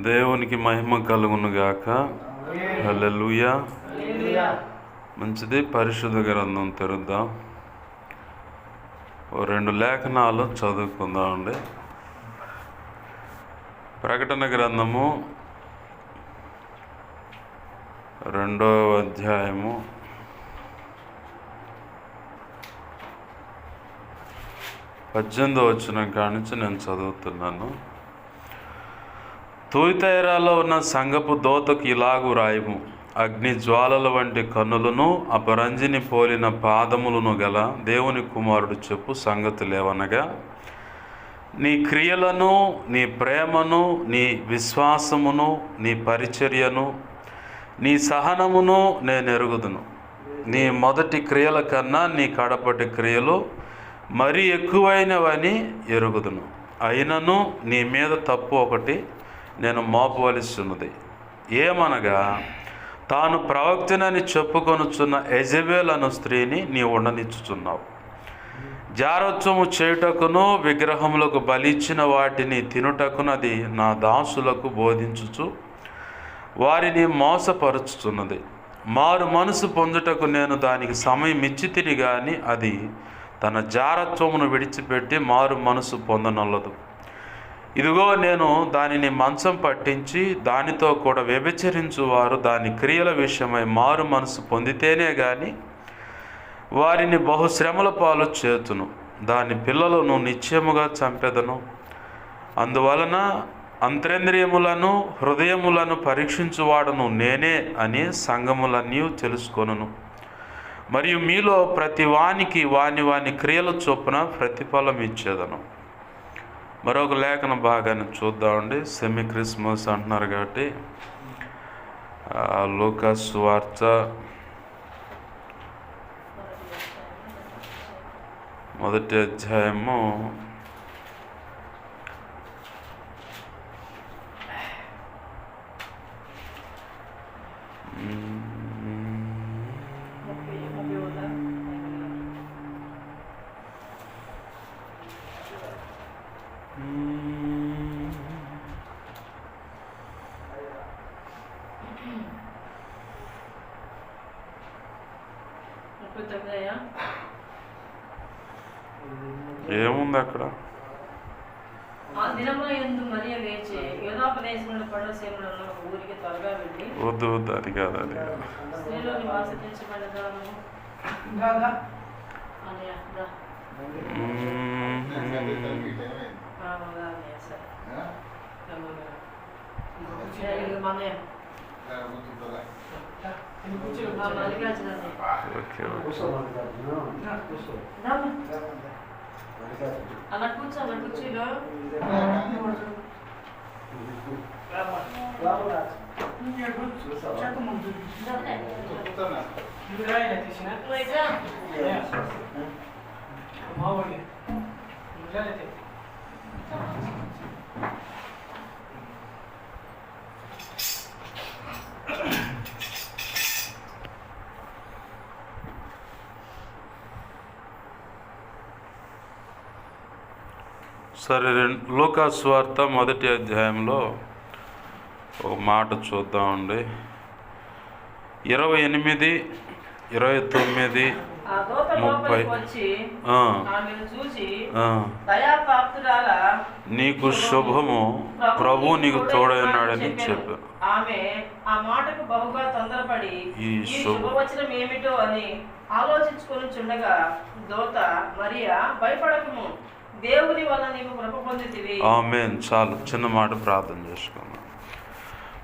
దేవునికి మహిమ కలుగునుగాక. హల్లెలూయా. మంచిది. పరిశుద్ధ గ్రంథం తెరుద్దాం. ఓ 2 లేఖనాలు చదువుకుందామండి. ప్రకటన గ్రంథము 2వ అధ్యాయము 18వ వచనం కాడి నుంచి నేను చదువుతున్నాను. తుయతైరాలో ఉన్న సంఘపు దూతకు ఇలాగు రాయము: అగ్ని జ్వాలల వంటి కన్నులను అపరంజిని పోలిన పాదములను గల దేవుని కుమారుడు చెప్పు సంగతులేవనగా, నీ క్రియలను, నీ ప్రేమను, నీ విశ్వాసమును, నీ పరిచర్యను, నీ సహనమును నేను ఎరుగుదును. నీ మొదటి క్రియల కన్నా నీ కడపటి క్రియలు మరీ ఎక్కువైనవని ఎరుగుదును. అయినను నీ మీద తప్పు ఒకటి నేను మోపవలసి ఉన్నది. ఏమనగా, తాను ప్రవక్తనని చెప్పుకొనుచున్న యెజబెల్ అను స్త్రీని నీ ఉండనిచ్చుచున్నావు. జారత్వము చేయుటకును విగ్రహములకు బలిచ్చిన వాటిని తినుటకునది నా దాసులకు బోధించుచు వారిని మోసపరుచుచున్నది. మారు మనసు పొందుటకు నేను దానికి సమయం ఇచ్చి తిని గాని అది తన జారత్వమును విడిచిపెట్టి మారు మనసు పొందనొల్లదు. ఇదిగో నేను దానిని మంచం పట్టించి దానితో కూడా వ్యభిచరించువారు దాని క్రియల విషయమై మారు మనసు పొందితేనే గాని వారిని బహుశ్రమల పాలు చేతును. దాని పిల్లలను నిశ్చయముగా చంపెదను. అందువలన అంతరేంద్రియములను హృదయములను పరీక్షించువాడను నేనే అని సంఘములన్నీ తెలుసుకొనును. మరియు మీలో ప్రతి వానికి వాని క్రియల చొప్పున ప్రతిఫలం ఇచ్చేదను. మరొక లేఖన భాగాన్ని చూద్దామండి. సెమీ క్రిస్మస్ అంటున్నారు కాబట్టి లూకా సువార్త 1వ అధ్యాయము 39. ఏముంది అక్కడ? ఆ దినమున యందు మరియ లేచి యూదాప్రదేశములో పడసేములను ఊరికి త్వరగా వెళ్ళి వద్దు అది కాదు స్త్రీలో నివాసించబడదాము అని అక్కడ అలా కూర్చోలో సరే, లూకా సువార్త 1వ అధ్యాయంలో ఒక మాట చూద్దామండి. 28, 29, 30. నీకు శుభము, ప్రభు నీకు తోడైనాడని చెప్పాను. ఆమె ఆ మాటకు బహుగా తొందరపడి ఈ శుభవచనం ఏమిటో అని ఆలోచించుకొని చుండగా దూత మరియా, భయపడకుము, దేవుని వల్ల నీవు కృప పొందితివి. ఆమేన్. చాలు, చిన్న మాట ప్రార్థన చేసుకుందాం.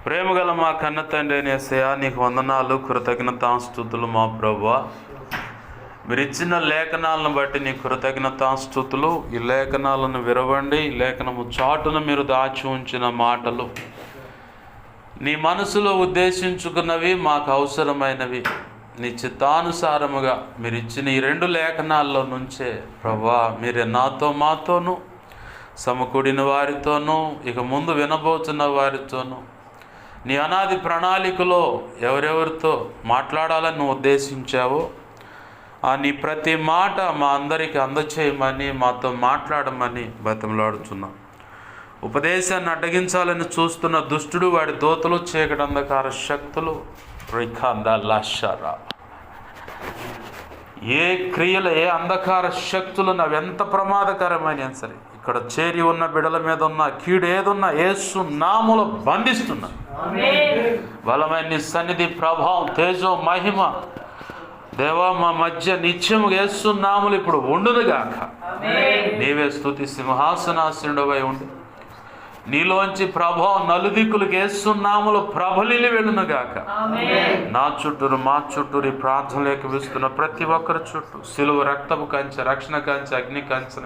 ప్రేమగల మా కన్న తండ్రి అయిన యేసయ్యా, నీకు వందనాలు, కృతజ్ఞతాస్తుతులు మా ప్రభువా. మీరు ఇచ్చిన లేఖనాలను బట్టి నీ కృతజ్ఞతాస్తుతులు. ఈ లేఖనాలను విరవండి. ఈ లేఖనము చాటున మీరు దాచి ఉంచిన మాటలు నీ మనసులో ఉద్దేశించుకున్నవి, మాకు అవసరమైనవి, నీ చిత్తానుసారముగా మీరు ఇచ్చిన ఈ 2 లేఖనాల్లో నుంచే ప్రభువా మీరే నాతో మాతోనూ సమకూడిన వారితోనూ ఇక ముందు వినబోతున్న వారితోనూ నీ అనాది ప్రణాళికలో ఎవరెవరితో మాట్లాడాలని నువ్వు ఉద్దేశించావో ఆ నీ ప్రతి మాట మా అందరికీ అందచేయమని, మాతో మాట్లాడమని బతిమలాడుచున్నాం. ఉపదేశాన్ని అడ్డగించాలని చూస్తున్న దుష్టుడు, వాడి దోతలు, చీకటి అంధకార శక్తులు, ఏ క్రియలు, ఏ అంధకార శక్తులు అವೆంత ప్రమాదకరమైన సరే ఇక్కడ చేరి ఉన్న బిడల మీద ఉన్న కీడు ఏదున్నా యేసు నామములో బంధిస్తున్నా. బలమైన నీ సన్నిధి, ప్రభావం, తేజో, మహిమ దేవా మా మధ్య నిత్యము యేసు నామములు ఇప్పుడు ఉండునుగాక. నీవే స్తుతి సింహాసనాసనుడవై ఉండి నీలోంచి ప్రభావం నలుదిక్కులకు యేసు నామములు ప్రబలిలి వెళ్ళునుగాక. నా చుట్టూరు, మా చుట్టూరు ఈ ప్రార్థనలోకి విస్తున్న ప్రతి ఒక్కరి చుట్టూ సిలువ రక్తపు కంచె, రక్షణ కంచె, అగ్ని కంచె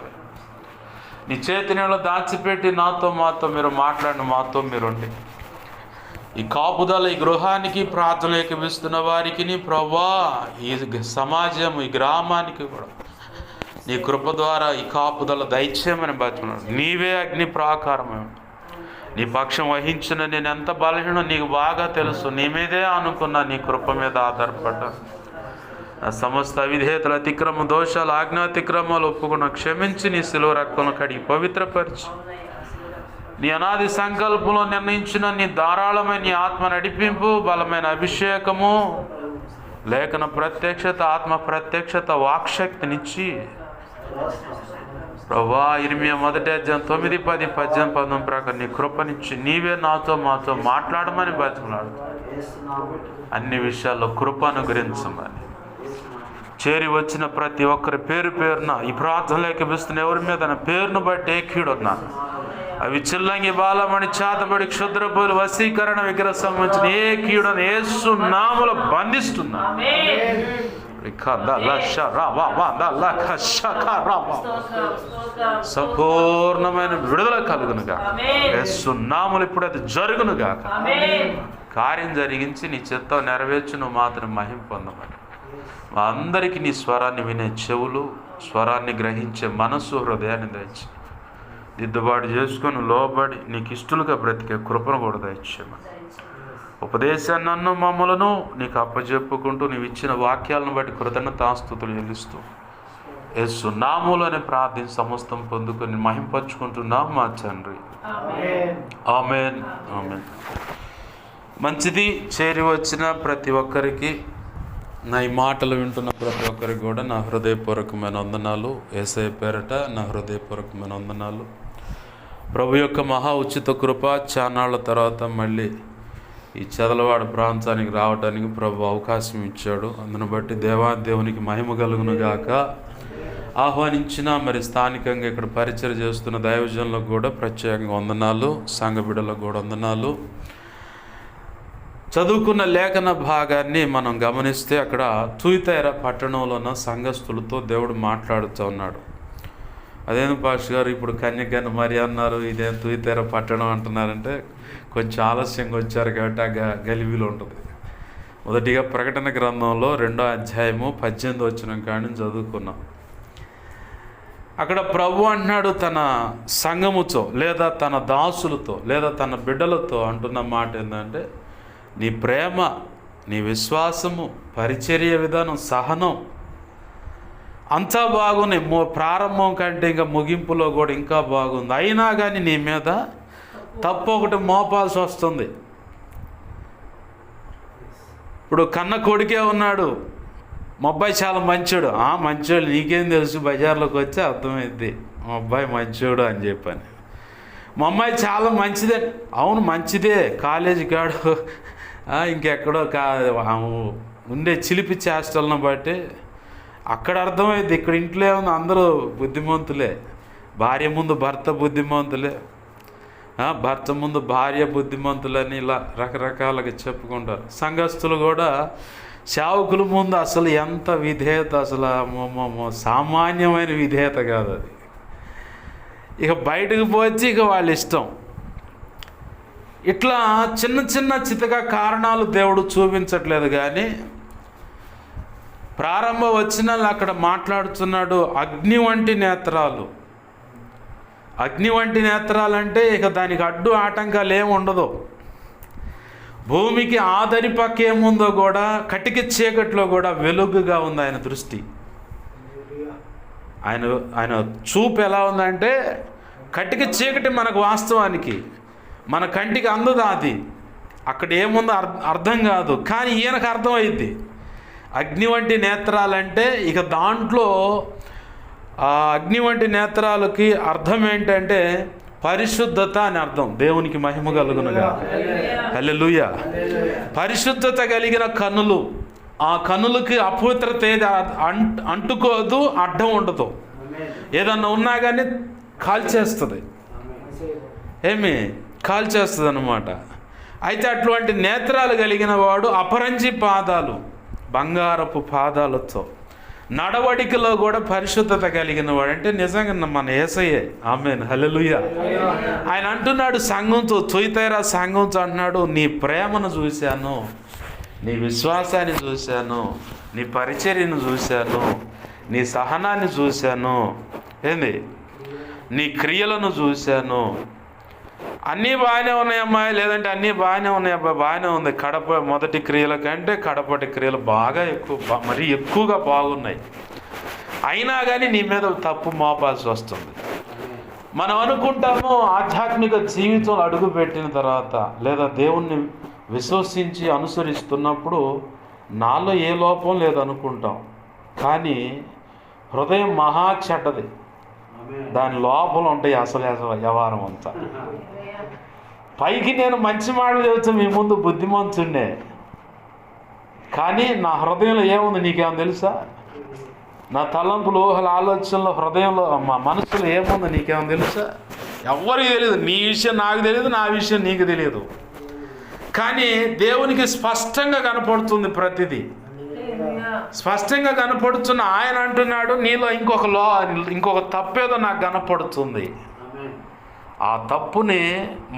నీ చేతి నీళ్ళు దాచిపెట్టి నాతో మాతో మీరు మాట్లాడిన, మాతో మీరుండి ఈ కాపుదల, ఈ గృహానికి, ప్రార్థనలోకి విస్తున్న వారికి ప్రభువా, ఈ సమాజం, ఈ గ్రామానికి కూడా నీ కృప ద్వారా ఈ కాపుదల దయచేయమని బతున్నాడు. నీవే అగ్ని ప్రాకారమై నీ పక్షం వహించిన నేను ఎంత బలహీనో నీకు బాగా తెలుసు. నీ మీదే అనుకున్నా, నీ కృప మీద ఆధారపడ్డా. నా సమస్త అవిధేయతలు, అతిక్రమ దోషాలు, ఆజ్ఞాతిక్రమాలు ఒప్పుకున్న క్షమించి నీ శిలువ రక్తంలో కడిగి పవిత్రపరిచి నీ అనాది సంకల్పంలో నిర్ణయించిన నీ ధారాళమైన నీ ఆత్మ నడిపింపు, బలమైన అభిషేకము, లేఖన ప్రత్యక్షత, ఆత్మ ప్రత్యక్షత, వాక్శక్తినిచ్చి ప్రభువా, ఇర్మియా 1:9, 10, 18 ప్రకారం నీ కృపనిచ్చి నీవే నాతో మాతో మాట్లాడమని బతిమలాడు. అన్ని విషయాల్లో కృప అనుగ్రహించమని చేరి వచ్చిన ప్రతి ఒక్కరి పేరు పేరున ఈ ప్రార్థనలోకి పిలుస్తున్న ఎవరి మీద పేరును బట్టి ఏ కీడున్నాను అవి చిల్లంగి, బాలమణి, చాతబడి, క్షుద్రపులు, వశీకరణ, విగ్రహ సంబంధించిన ఏ కీడును యేసు నామములో బంధిస్తున్నా. సంపూర్ణమైన విడుదల కలుగునుగా. యేసు నామములో ఇప్పుడు అది జరుగునుగా. కార్యం జరిగించి నీ చిత్తం నెరవేర్చి నువ్వు మాత్రం మహిమ పొందమని మా అందరికీ నీ స్వరాన్ని వినే చెవులు, స్వరాన్ని గ్రహించే మనస్సు, హృదయాన్ని దయచి దిద్దుబాటు చేసుకొని లోబడి నీకు ఇష్టలుగా బ్రతికే కృపను కూడా దయచేయమని ఉపదేశాన్ని నన్ను మమ్మలను నీకు అప్పచెప్పుకుంటూ నీవు ఇచ్చిన వాక్యాలను బట్టి కృతజ్ఞతాస్తుతులు చెల్లిస్తూ యేసు నామములోనే ప్రార్థించి సమస్తం పొందుకొని మహింపరుచుకుంటున్నాం మా తండ్రి. ఆమేన్, ఆమేన్. మంచిది. చేరి వచ్చిన ప్రతి ఒక్కరికి, నా ఈ మాటలు వింటున్న ప్రతి ఒక్కరికి కూడా నా హృదయపూర్వకమైన వందనాలు. యేసయ్య పేరట నా హృదయపూర్వకమైన వందనాలు. ప్రభు యొక్క మహా ఉచిత కృప, చానాళ్ళ తర్వాత మళ్ళీ ఈ చదలవాడ ప్రాంతానికి రావడానికి ప్రభు అవకాశం ఇచ్చాడు. అందును బట్టి దేవాదేవునికి మహిమ కలుగును గాక. ఆహ్వానించిన మరి స్థానికంగా ఇక్కడ పరిచయం చేస్తున్న దైవజనులకు కూడా ప్రత్యేకంగా వందనాలు, సంఘ బిడ్డలకు కూడా వందనాలు. చదువుకున్న లేఖన భాగాన్ని మనం గమనిస్తే అక్కడ తుయితైర పట్టణంలో ఉన్న సంఘస్థులతో దేవుడు మాట్లాడుతూ ఉన్నాడు. అదేంటి పాస్టర్ గారు ఇప్పుడు కన్యకని మరి అన్నారు, ఇదేం తుయితైర పట్టణం అంటున్నారంటే కొంచెం ఆలస్యంగా వచ్చారు కాబట్టి ఆ గలిబిలో ఉంటుంది. మొదటిగా ప్రకటన గ్రంథంలో 2వ అధ్యాయము 18 వచనం కానీ చదువుకున్నాం. అక్కడ ప్రభు అంటున్నాడు తన సంఘముతో లేదా తన దాసులతో లేదా తన బిడ్డలతో అంటున్న మాట ఏంటంటే, నీ ప్రేమ, నీ విశ్వాసము, పరిచర్య విధానం, సహనం అంతా బాగున్నాయి. ప్రారంభం కంటే ఇంకా ముగింపులో కూడా ఇంకా బాగుంది. అయినా కానీ నీ మీద తప్పు ఒకటి మోపాల్సి వస్తుంది. ఇప్పుడు కన్న కొడుకే ఉన్నాడు, మా అబ్బాయి చాలా మంచోడు. మంచోడు నీకేం తెలుసు, బజార్లోకి వచ్చి అర్థమైంది మా అబ్బాయి మంచోడు అని చెప్పని. మా అమ్మాయి చాలా మంచిదే. అవును మంచిదే, కాలేజీ కాడు ఇంకెక్కడో ఉండే చిలిపి చేష్టలను బట్టి అక్కడ అర్థమైంది. ఇక్కడ ఇంట్లో ఏముంది, అందరూ బుద్ధిమంతులే. భార్య ముందు భర్త బుద్ధిమంతులే, భర్త ముందు భార్య బుద్ధిమంతులని ఇలా రకరకాలుగా చెప్పుకుంటారు. సంఘస్థులు కూడా సేవకుల ముందు అసలు ఎంత విధేయత, అసలు సామాన్యమైన విధేయత కాదు అది. ఇక బయటకు పోచి ఇక వాళ్ళ ఇష్టం. ఇట్లా చిన్న చిన్న చితక కారణాలు దేవుడు చూపించట్లేదు. కానీ ప్రారంభ వచనాలు అక్కడ మాట్లాడుతున్నాడు. అగ్ని వంటి నేత్రాలు. అగ్ని వంటి నేత్రాలు అంటే ఇక దానికి అడ్డు ఆటంకాలు ఏమి ఉండదు. భూమికి ఆదరి పక్క ఏముందో కూడా కటిక చీకట్లో కూడా వెలుగుగా ఉంది ఆయన దృష్టి. ఆయన చూపు ఎలా ఉందంటే కటిక చీకటి మనకు వాస్తవానికి మన కంటికి అందదు, అది అక్కడ ఏముందో అర్థం కాదు. కానీ ఈయనకు అర్థమైద్ది. అగ్ని వంటి నేత్రాలంటే ఇక దాంట్లో ఆ అగ్ని వంటి నేత్రాలకి అర్థం ఏంటంటే పరిశుద్ధత అని అర్థం. దేవునికి మహిమ కలుగునుగా. హల్లెలూయా. పరిశుద్ధత కలిగిన కన్నులు, ఆ కన్నులకి అపవిత్రత ఏది అంటుకోదు, అడ్డం ఉండదు. ఏదన్నా ఉన్నా కానీ కాల్చేస్తుంది, కాల్చేస్తుంది అన్నమాట. అయితే అటువంటి నేత్రాలు కలిగిన వాడు అపరంజి పాదాలు, బంగారపు పాదాలతో నడవడికలో కూడా పరిశుద్ధత కలిగిన వాడు. అంటే నిజంగా మన యేసయ్యే. ఆమేన్, హల్లెలూయా. ఆయన అంటున్నాడు సంఘంతో, తుయతైరా సంఘంతో అంటున్నాడు, నీ ప్రేమను చూశాను, నీ విశ్వాసాన్ని చూశాను, నీ పరిచర్యను చూశాను, నీ సహనాన్ని చూశాను, నీ క్రియలను చూశాను. అన్నీ బాగానే ఉన్నాయమ్మా, లేదంటే అన్నీ బాగానే ఉన్నాయి అబ్బా, బాగానే ఉంది. మొదటి క్రియల కంటే కడపటి క్రియలు బాగా మరీ ఎక్కువగా బాగున్నాయి. అయినా కానీ నీ మీద తప్పు మోపాల్సి వస్తుంది. మనం అనుకుంటాము ఆధ్యాత్మిక జీవితంలో అడుగుపెట్టిన తర్వాత, లేదా దేవుణ్ణి విశ్వసించి అనుసరిస్తున్నప్పుడు నాలో ఏ లోపం లేదనుకుంటాం. కానీ హృదయం మహా చెడ్డది, దాని లోపల ఉంటాయి అసలు వ్యవహారం అంతా. పైకి నేను మంచి మాటలు చెబుతూ మీ ముందు బుద్ధిమంతుడే, కానీ నా హృదయంలో ఏముంది నీకేమో తెలుసా? నా తలంపులు, ఊహల, ఆలోచనలు, హృదయంలో, మా మనసులో ఏముందో నీకేమో తెలుసా? ఎవరికి తెలియదు. నీ విషయం నాకు తెలియదు, నా విషయం నీకు తెలియదు. కానీ దేవునికి స్పష్టంగా కనపడుతుంది, ప్రతిదీ స్పష్టంగా కనపడుతున్న ఆయన అంటున్నాడు, నీలో ఇంకొక తప్పేదో నాకు కనపడుతుంది, ఆ తప్పుని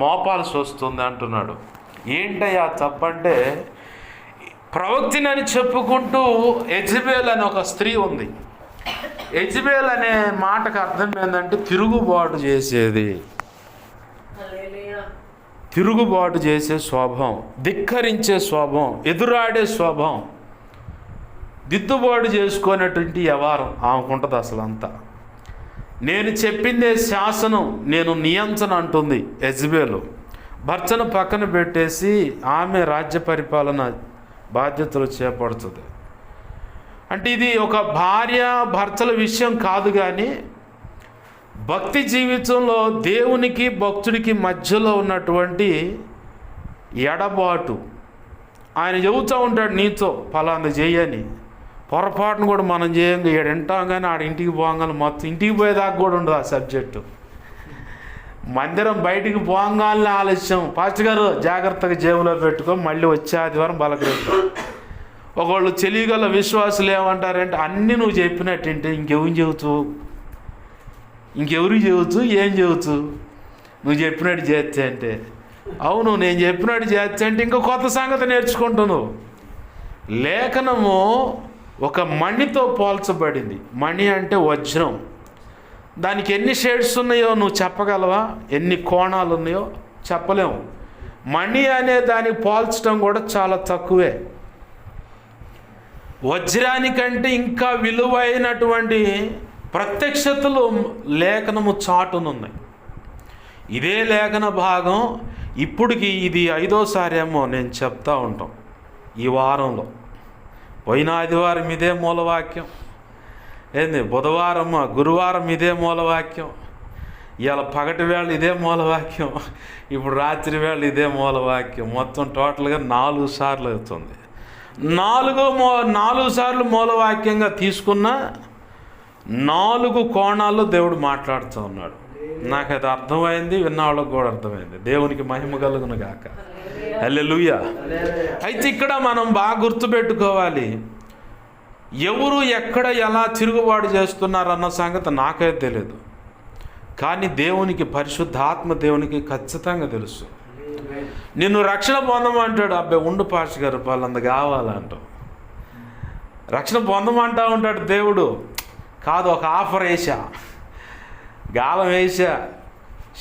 మోపాల్సి వస్తుంది అంటున్నాడు. ఏంటయ్యా తప్పు అంటే, ప్రవక్తినని చెప్పుకుంటూ యెజబెల్ అనే ఒక స్త్రీ ఉంది. యెజబెల్ అనే మాటకు అర్థం ఏంటంటే తిరుగుబాటు చేసేది, తిరుగుబాటు చేసే స్వభావం, ధిక్కరించే స్వభావం, ఎదురాడే స్వభావం, దిద్దుబాటు చేసుకునేటువంటి వ్యవహారం ఆమెకుంటుంది అసలు అంతా. నేను చెప్పిందే శాసనం, నేను నియంత్రణ అంటుంది యెజబెలు. భర్తను పక్కన పెట్టేసి ఆమె రాజ్య పరిపాలన బాధ్యతలు చేపడుతుంది. అంటే ఇది ఒక భార్య భర్తల విషయం కాదు, కానీ భక్తి జీవితంలో దేవునికి భక్తుడికి మధ్యలో ఉన్నటువంటి ఎడబాటు. ఆయన చెబుతూ ఉంటాడు నీతో ఫలానా చేయని, పొరపాటును కూడా మనం చేయంగా ఈడ వింటాం, కానీ ఆడ ఇంటికి పోగానే మొత్తం ఇంటికి పోయేదాకా కూడా ఉండదు ఆ సబ్జెక్టు. మందిరం బయటికి పోగానే ఆలస్యం, పాస్టర్ గారు జాగ్రత్తగా జేబులో పెట్టుకో, మళ్ళీ వచ్చే ఆదివారం బలకరిస్తాం. ఒకళ్ళు తెలియగల విశ్వాసులు ఏమంటారంటే, అన్నీ నువ్వు చెప్పినట్టుంటే ఇంకెవరికి చెబుతూ ఏం చెబుతూ నువ్వు చెప్పినట్టు చేస్తే అంటే, అవును నేను చెప్పినట్టు చేస్తే అంటే ఇంకో కొత్త సంగతి నేర్చుకుంటున్నావు. లేఖనము ఒక మణితో పోల్చబడింది. మణి అంటే వజ్రం. దానికి ఎన్ని షేడ్స్ ఉన్నాయో నువ్వు చెప్పగలవా? ఎన్ని కోణాలు ఉన్నాయో చెప్పలేము. మణి అనే దానికి పోల్చడం కూడా చాలా తక్కువే. వజ్రానికంటే ఇంకా విలువైనటువంటి ప్రత్యక్షతలు లేఖనము చాటునున్నాయి. ఇదే లేఖన భాగం ఇప్పటికి ఇది 5వసారి ఏమో నేను చెప్తా ఉంటాం ఈ వారంలో. పోయిన ఆదివారం ఇదే మూలవాక్యం, బుధవారం గురువారం ఇదే మూలవాక్యం, ఇవాళ పగటి వేళ ఇదే మూలవాక్యం, ఇప్పుడు రాత్రి వేళ ఇదే మూలవాక్యం. మొత్తం టోటల్గా 4 సార్లు అవుతుంది. 4 సార్లు మూలవాక్యంగా తీసుకున్న 4 కోణాల్లో దేవుడు మాట్లాడుతూ ఉన్నాడు. నాకు అది అర్థమైంది, విన్నవాళ్ళకు కూడా అర్థమైంది. దేవునికి మహిమ కలుగును గాక. హల్లెలూయా. అయితే ఇక్కడ మనం బాగా గుర్తుపెట్టుకోవాలి, ఎవరు ఎక్కడ ఎలా తిరుగుబాటు చేస్తున్నారన్న సంగతి నాకైతే తెలియదు, కానీ దేవునికి, పరిశుద్ధాత్మ దేవునికి ఖచ్చితంగా తెలుసు. నిన్ను రక్షణ పొందమంటాడు. అబ్బాయి ఉండు పాస్టర్ గారు వాళ్ళంత కావాలంటావు. రక్షణ పొందమంటా ఉంటాడు దేవుడు. కాదు, ఒక ఆఫర్ వేసా, గాలం వేసా,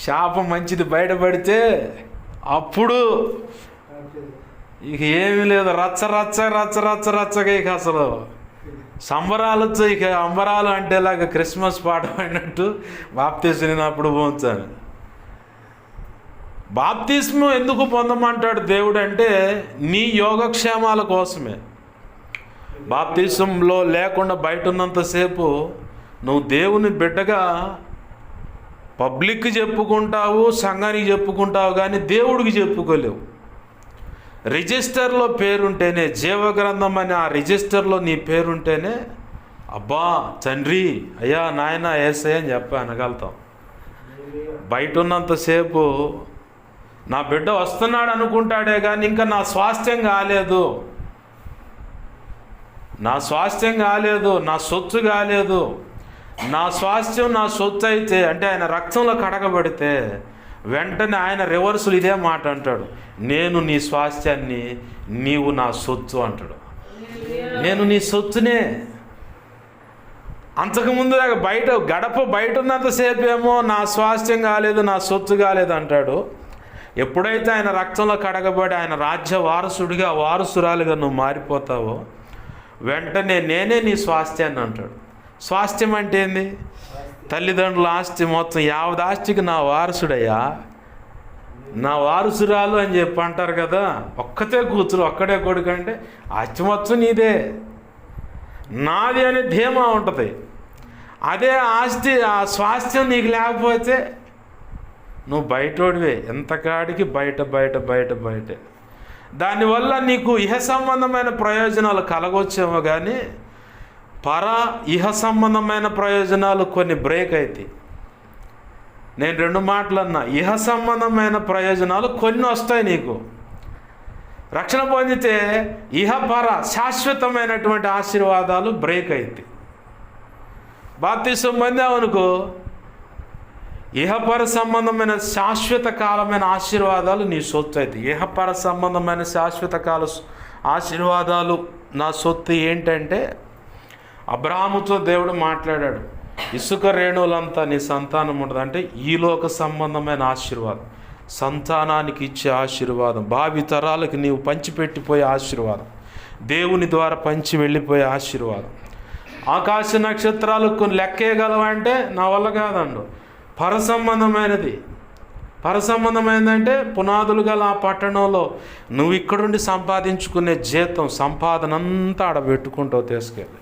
శాపం మంచిది బయటపడితే అప్పుడు ఇక ఏమీ లేదు, రచ్చగా ఇక అసలు సంబరాలతో ఇక అంబరాలు అంటేలాగా క్రిస్మస్ పాట పాడినట్టు బాప్తిస్మినప్పుడు పోంచాను. బాప్తిస్మం ఎందుకు పొందమంటాడు దేవుడు అంటే నీ యోగక్షేమాల కోసమే. బాప్తిస్మంలో లేకుండా బయట ఉన్నంతసేపు నువ్వు దేవుని బిడ్డగా పబ్లిక్కి చెప్పుకుంటావు, సంఘానికి చెప్పుకుంటావు, కానీ దేవుడికి చెప్పుకోలేవు. రిజిస్టర్లో పేరుంటేనే, జీవగ్రంథం అని ఆ రిజిస్టర్లో నీ పేరుంటేనే అబ్బా తండ్రి అయ్యా నాయన యేసయ్య అని అనగలుగుతాం. బయట ఉన్నంతసేపు నా బిడ్డ వస్తున్నాడు అనుకుంటాడే కానీ ఇంకా నా స్వాస్థ్యం కాలేదు, నా స్వాస్థ్యం కాలేదు, నా సొత్తు కాలేదు. నా స్వాస్థ్యం నా సొత్తు అయితే అంటే ఆయన రక్తంలో కడగబడితే వెంటనే ఆయన రివర్సులు ఇదే మాట అంటాడు, నేను నీ స్వాస్థ్యాన్ని, నీవు నా సొత్తు అంటాడు. నేను నీ సొత్తునే. అంతకుముందు దాకా బయట గడప బయట ఉన్నంతసేపు ఏమో నా స్వాస్థ్యం కాలేదు, నా సొత్తు కాలేదు అంటాడు. ఎప్పుడైతే ఆయన రక్తంలో కడగబడి ఆయన రాజ్య వారసుడిగా, వారసురాలుగా నువ్వు మారిపోతావో వెంటనే నేనే నీ స్వాస్థ్యాన్ని అంటాడు. స్వాస్థ్యం అంటే ఏంది? తల్లిదండ్రుల ఆస్తి మొత్తం యావత్ ఆస్తికి నా వారసుడయ్యా, నా వారసురాలు అని చెప్పి అంటారు కదా. ఒక్కతే కూతురు ఒక్కడే కొడుకు అంటే ఆస్తి మొత్తం నీదే, నాది అనే ధీమా ఉంటుంది. అదే ఆస్తి ఆ స్వాస్థ్యం నీకు లేకపోతే నువ్వు బయటోడివే, ఎంతకాడికి బయట బయట బయట బయటే. దానివల్ల నీకు ఇహ సంబంధమైన ప్రయోజనాలు కలగొచ్చేమో కానీ ఇహ సంబంధమైన ప్రయోజనాలు కొన్ని బ్రేక్ అవుతాయి. నేను 2 మాటలు అన్నా. ఇహ సంబంధమైన ప్రయోజనాలు కొన్ని వస్తాయి నీకు. రక్షణ పొందితే ఇహపర శాశ్వతమైనటువంటి ఆశీర్వాదాలు బ్రేక్ అవుతాయి. బాప్తిసం పొందామనుకో ఇహపర సంబంధమైన శాశ్వత కాలమైన ఆశీర్వాదాలు నీ సొత్తు అవుతాయి. ఇహపర సంబంధమైన శాశ్వత కాల ఆశీర్వాదాలు నా సొత్తు ఏంటంటే అబ్రాహాముతో దేవుడు మాట్లాడాడు, ఇసుక రేణువులంతా నీ సంతానం ఉంటుంది. అంటే ఈలోక సంబంధమైన ఆశీర్వాదం, సంతానానికి ఇచ్చే ఆశీర్వాదం, భావి తరాలకు నీవు పంచిపెట్టిపోయే ఆశీర్వాదం, దేవుని ద్వారా పంచి వెళ్ళిపోయే ఆశీర్వాదం. ఆకాశ నక్షత్రాలు కొన్ని లెక్కేయగలవంటే నా వల్ల కాదండు. పరసంబంధమైనది. పరసంబంధమైనదంటే పునాదులు గల ఆ పట్టణంలో నువ్వు ఇక్కడుండి సంపాదించుకునే జీతం, సంపాదన అంతా ఆడ పెట్టుకుంటావు తీసుకెళ్ళి.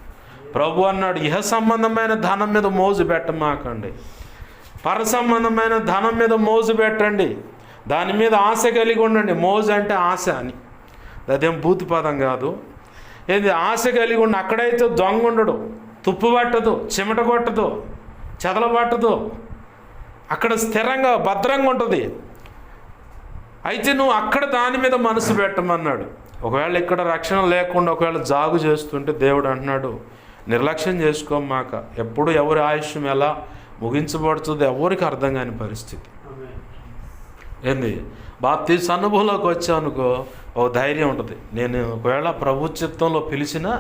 ప్రభు అన్నాడు, ఇహ సంబంధమైన ధనం మీద మోజు పెట్టమాకండి, పర సంబంధమైన ధనం మీద మోజు పెట్టండి, దాని మీద ఆశ కలిగి ఉండండి. మోజు అంటే ఆశ అని, అదేం భూతి పదం కాదు. ఏంది ఆశ కలిగి ఉండి. అక్కడైతే దొంగ ఉండడు, తుప్పు పట్టదు, చెమట కొట్టదు, చెదల పట్టదు, అక్కడ స్థిరంగా భద్రంగా ఉంటుంది. అయితే నువ్వు అక్కడ దాని మీద మనసు పెట్టమన్నాడు. ఒకవేళ ఇక్కడ రక్షణ లేకుండా ఒకవేళ జాగు చేస్తుంటే దేవుడు అంటున్నాడు, నిర్లక్ష్యం చేసుకోమాక. ఎప్పుడు ఎవరి ఆయుష్యం ఎలా ముగించబడుతుందో ఎవరికి అర్థం కాని పరిస్థితి. ఏంది బాప్తీసు అనుభవంలోకి వచ్చానుకో ఓ ధైర్యం ఉంటుంది. నేను ఒకవేళ ప్రభు చిత్తంలో పిలిచినా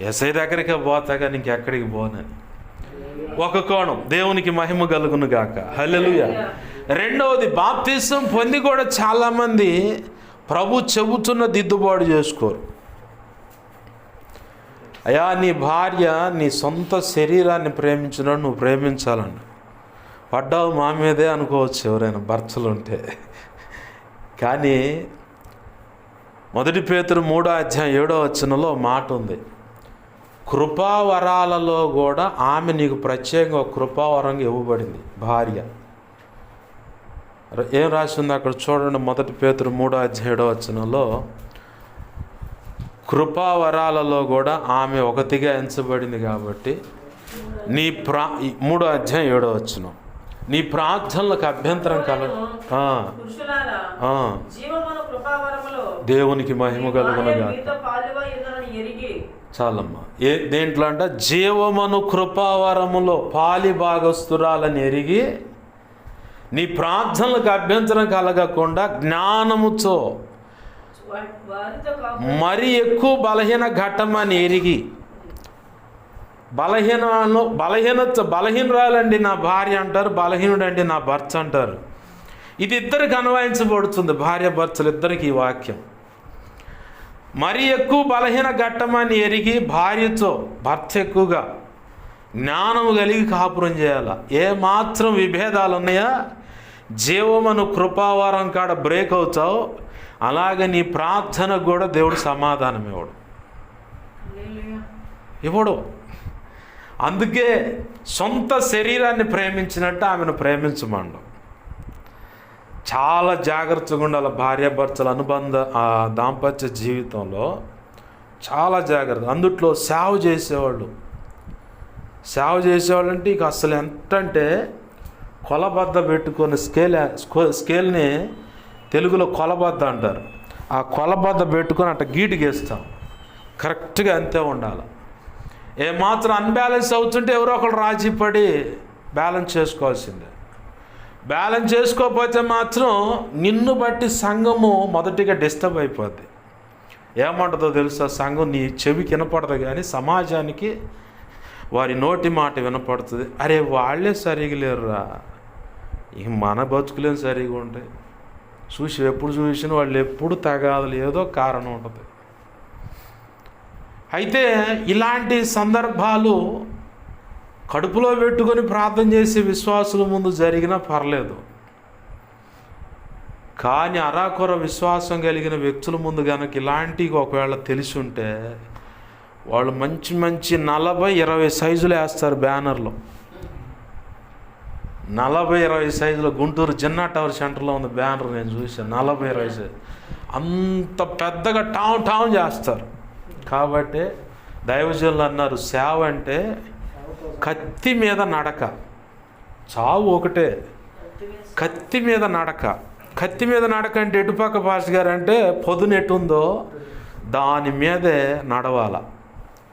యేసయ్య దగ్గరికి పోతా కానీ ఇంకెక్కడికి పోనని ఒక కోణం. దేవునికి మహిమ కలుగును గాక. హల్లెలూయా. రెండవది, బాప్తీసం పొంది కూడా చాలామంది ప్రభు చెబుతున్న దిద్దుబాటు చేసుకోరు. అయ్యా నీ భార్య నీ సొంత శరీరాన్ని ప్రేమించినట్టు నువ్వు ప్రేమించాలండి. పడ్డావు మా మీదే అనుకోవచ్చు ఎవరైనా భర్తలు ఉంటే. కానీ 1 పేతురు 3:7 మాట ఉంది, కృపావరాలలో కూడా ఆమె నీకు ప్రత్యేకంగా కృపావరంగా ఇవ్వబడింది భార్య. ఏం రాసి ఉంది అక్కడ చూడండి. 1 పేతురు 3:7 కృపావరాలలో కూడా ఆమె ఒకటిగా ఎంచబడింది కాబట్టి నీ 3:7 నీ ప్రార్థనలకు అభ్యంతరం కలగ దేవునికి మహిమ కలుగునగా. చాలమ్మా. దేంట్లో అంట, జీవమను కృపావరములో పాలి భాగస్తురాలని ఎరిగి నీ ప్రార్థనలకు అభ్యంతరం కలగకుండా జ్ఞానముతో మరి ఎక్కువ బలహీన ఘట్టమని ఎరిగి, బలహీనరాలండి నా భార్య అంటారు, బలహీనుడండి నా భర్త అంటారు. ఇది ఇద్దరికి అన్వయించబడుతుంది, భార్య భర్తలు ఇద్దరికి ఈ వాక్యం. మరీ ఎక్కువ బలహీన ఘట్టమని ఎరిగి భార్యతో భర్త ఎక్కువగా జ్ఞానము కలిగి కాపురం చేయాల. ఏమాత్రం విభేదాలు ఉన్నాయా, జీవమను కృపావారం కాడ బ్రేక్ అవుతావు, అలాగే నీ ప్రార్థనకు కూడా దేవుడు సమాధానం ఇవ్వడు. అందుకే సొంత శరీరాన్ని ప్రేమించినట్టు ఆమెను ప్రేమించమండు. చాలా జాగ్రత్తగా ఉండాలి భార్యాభర్తల అనుబంధ దాంపత్య జీవితంలో, చాలా జాగ్రత్త. అందుట్లో సేవ చేసేవాళ్ళు అంటే ఇక అసలు ఎంత అంటే కొలబద్ద పెట్టుకొని స్కేల్ని తెలుగులో కొలబద్ద అంటారు. ఆ కొలబద్ద పెట్టుకొని అట్ట గీటుకేస్తాం, కరెక్ట్గా అంతే ఉండాలి. ఏమాత్రం అన్బ్యాలెన్స్ అవుతుంటే ఎవరో ఒకరు రాజీ పడి బ్యాలెన్స్ చేసుకోవాల్సిందే. బ్యాలెన్స్ చేసుకోకపోతే మాత్రం నిన్ను బట్టి సంఘము మొదటిగా డిస్టర్బ్ అయిపోద్ది. ఏమంటుందో తెలుసా, సంఘం నీ చెవికి వినపడదు కానీ సమాజానికి వారి నోటి మాట వినపడుతుంది. అరే వాళ్ళే సరిగా లేరురా, ఇక మన బతుకులేం సరిగా ఉంటాయి. ఎప్పుడు చూసినా వాళ్ళు ఎప్పుడు తగాదులు, ఏదో కారణం ఉంటుంది. అయితే ఇలాంటి సందర్భాలు కడుపులో పెట్టుకొని ప్రార్థన చేసే విశ్వాసుల ముందు జరిగినా పర్లేదు, కానీ అరాకొర విశ్వాసం కలిగిన వ్యక్తుల ముందు కనుక ఇలాంటివి ఒకవేళ తెలిసి ఉంటే వాళ్ళు మంచి 40-20 సైజులు వేస్తారు బ్యానర్లో. 40-20 సైజులో గుంటూరు జిన్నా టవర్ సెంటర్లో ఉంది బ్యానర్, నేను చూసాను. 40-20 సైజు అంత పెద్దగా టామ్ చేస్తారు. కాబట్టి దైవజనులు అన్నారు, సేవ అంటే కత్తి మీద నడక, చావు ఒకటే, కత్తి మీద నడక. కత్తి మీద నడక అంటే ఎటుపక్క భాష గారు అంటే పొదును ఎటుందో దాని మీదే నడవాల.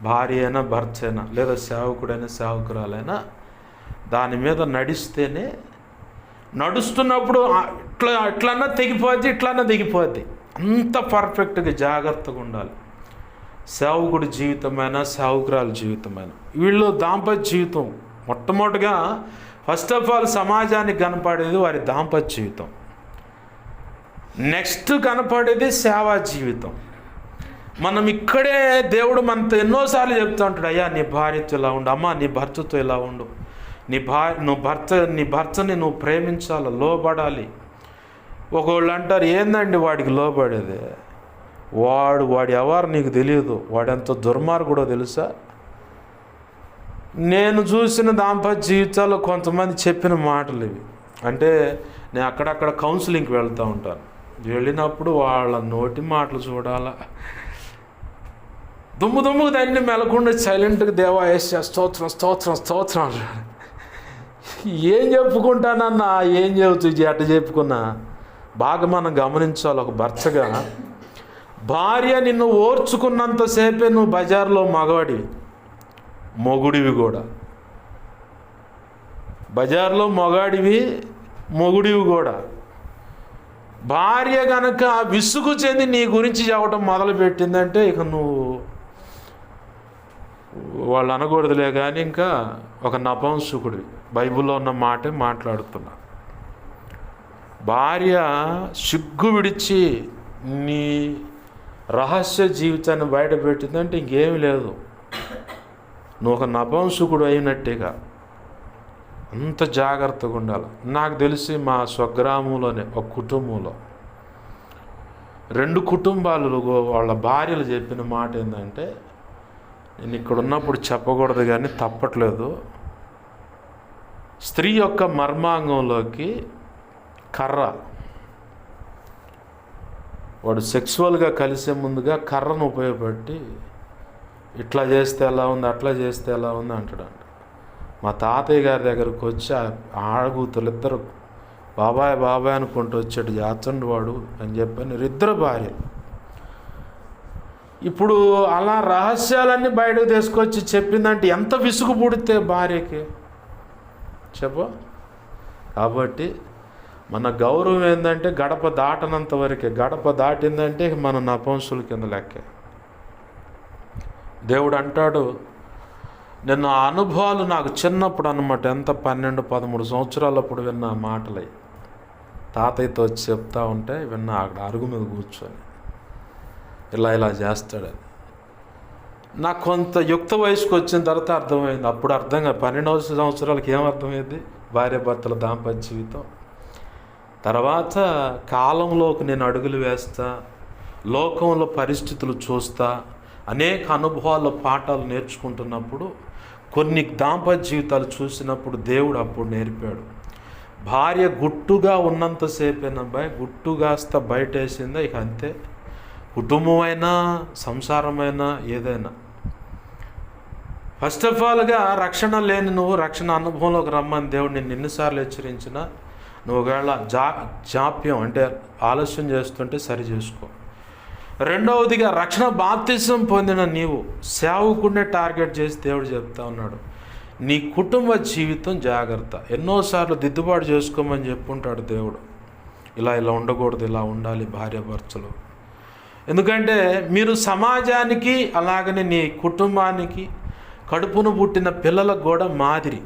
భార్య అయినా భర్త అయినా లేదా సేవకుడైనా సేవకురాలైనా దాని మీద నడిస్తేనే, నడుస్తున్నప్పుడు ఇట్లన్నా తెగిపోద్ది, ఇట్లన్నా దిగిపోద్ది. అంత పర్ఫెక్ట్గా జాగ్రత్తగా ఉండాలి. సేవకుడి జీవితమైనా సేవకురాల జీవితమైనా వీళ్ళు దాంపత్య జీవితం మొట్టమొదటిగా ఫస్ట్ ఆఫ్ ఆల్ సమాజానికి కనపడేది వారి దాంపత్య జీవితం, నెక్స్ట్ కనపడేది సేవా జీవితం. మనం ఇక్కడే దేవుడు మనతో ఎన్నోసార్లు చెప్తూ ఉంటాడు, అయ్యా నీ భార్యతో ఇలా ఉండు, అమ్మ నీ భర్తతో ఇలా ఉండు, నీ భర్తని నువ్వు ప్రేమించాలి, లోబడాలి. ఒకళ్ళు అంటారు, ఏందండి వాడికి లోబడేది, వాడి ఎవరు నీకు తెలియదు, వాడెంత దుర్మార్గుడో తెలుసా. నేను చూసిన దాంపత్య జీవితాల్లో కొంతమంది చెప్పిన మాటలు ఇవి. అంటే నేను అక్కడక్కడ కౌన్సిలింగ్కి వెళ్తూ ఉంటాను, వెళ్ళినప్పుడు వాళ్ళ నోటి మాటలు చూడాలా. దుమ్ముకు దాన్ని మెలకుండా సైలెంట్గా దేవా యేసయ్యా స్తోత్రం ఏం చెప్పుకుంటానన్నా, ఏం చెబుతుంది అట్ట చెప్పుకున్నా. బాగా మనం గమనించాలి, ఒక భర్తగా భార్య నిన్ను ఓర్చుకున్నంతసేపే నువ్వు బజార్లో మొగుడివి కూడా, బజార్లో మొగుడివి కూడా. భార్య కనుక విసుగు చెంది నీ గురించి చెప్పడం మొదలుపెట్టిందంటే ఇక నువ్వు వాళ్ళు అనకూడదులే కానీ ఇంకా ఒక నపుంసకుడివి. బైబిల్లో ఉన్న మాటే మాట్లాడుతున్నా. భార్య సిగ్గు విడిచి నీ రహస్య జీవితాన్ని బయటపెట్టిందంటే ఇంకేమీ లేదు, నువ్వు ఒక నపుంసకుడు అయినట్టేగా. అంత జాగ్రత్తగా ఉండాలి. నాకు తెలిసి మా స్వగ్రామంలోనే ఒక కుటుంబంలో 2 కుటుంబాలు వాళ్ళ భార్యలు చెప్పిన మాట ఏంటంటే, నేను ఇక్కడ ఉన్నప్పుడు చెప్పకూడదు కానీ తప్పట్లేదు, స్త్రీ యొక్క మర్మాంగంలోకి కర్ర, వాడు సెక్సువల్గా కలిసే ముందుగా కర్రను ఉపయోగపెట్టి ఇట్లా చేస్తే ఎలా ఉంది, అట్లా చేస్తే ఎలా ఉంది అంటాడంట. మా తాతయ్య గారి దగ్గరకు వచ్చి ఆడగూతులు ఇద్దరు బాబాయ్ అనుకుంటూ వచ్చాడు, జాచండి వాడు అని చెప్పాను. 2 భార్యలు. ఇప్పుడు అలా రహస్యాలన్నీ బయటకు తీసుకొచ్చి చెప్పిందంటే ఎంత విసుగు పుడితే భార్యకి చెప్పు. కాబట్టి మన గౌరవం ఏంటంటే గడప దాటనంత వరకే, గడప దాటిందంటే మన నపుంసుల కింద లెక్కే. దేవుడు అంటాడు, నిన్న ఆ అనుభవాలు నాకు చిన్నప్పుడు అన్నమాట, ఎంత 12-13 సంవత్సరాలప్పుడు విన్న మాటలై తాతయ్యతో వచ్చి చెప్తా ఉంటే విన్నా, అక్కడ అరుగు మీద కూర్చొని. ఇలా చేస్తాడు. నాకు కొంత యుక్త వయసుకు వచ్చిన తర్వాత అర్థమైంది. అప్పుడు అర్థం కాదు, 12 సంవత్సరాలకి ఏం అర్థమైంది భార్య భర్తల దాంపత్య జీవితం. తర్వాత కాలంలోకి నేను అడుగులు వేస్తా, లోకంలో పరిస్థితులు చూస్తా, అనేక అనుభవాల పాఠాలు నేర్చుకుంటున్నప్పుడు కొన్ని దాంపత్య జీవితాలు చూసినప్పుడు దేవుడు అప్పుడు నేర్పాడు. భార్య గుట్టుగా ఉన్నంతసేపేనబ్బాయి, గుట్టుగాస్త బయటేసిందా ఇక అంతే. కుటుంబమైనా సంసారమైనా ఏదైనా ఫస్ట్ ఆఫ్ ఆల్గా రక్షణ లేని నువ్వు రక్షణ అనుభవంలోకి రమ్మని దేవుడు నేను ఎన్నిసార్లు హెచ్చరించినా నువ్వు ఒకవేళ జాప్యం అంటే ఆలస్యం చేస్తుంటే సరి చేసుకో. రెండవదిగా రక్షణ బాప్తిసం పొందిన నీవు సేవకుడినే టార్గెట్ చేసి దేవుడు చెప్తా ఉన్నాడు, నీ కుటుంబ జీవితం జాగ్రత్త. ఎన్నోసార్లు దిద్దుబాటు చేసుకోమని చెప్పుంటాడు దేవుడు. ఇలా ఉండకూడదు, ఇలా ఉండాలి భార్యాభర్తలు. ఎందుకంటే మీరు సమాజానికి అలాగనే నీ కుటుంబానికి కడుపును పుట్టిన పిల్లలకు కూడా మాదిరి.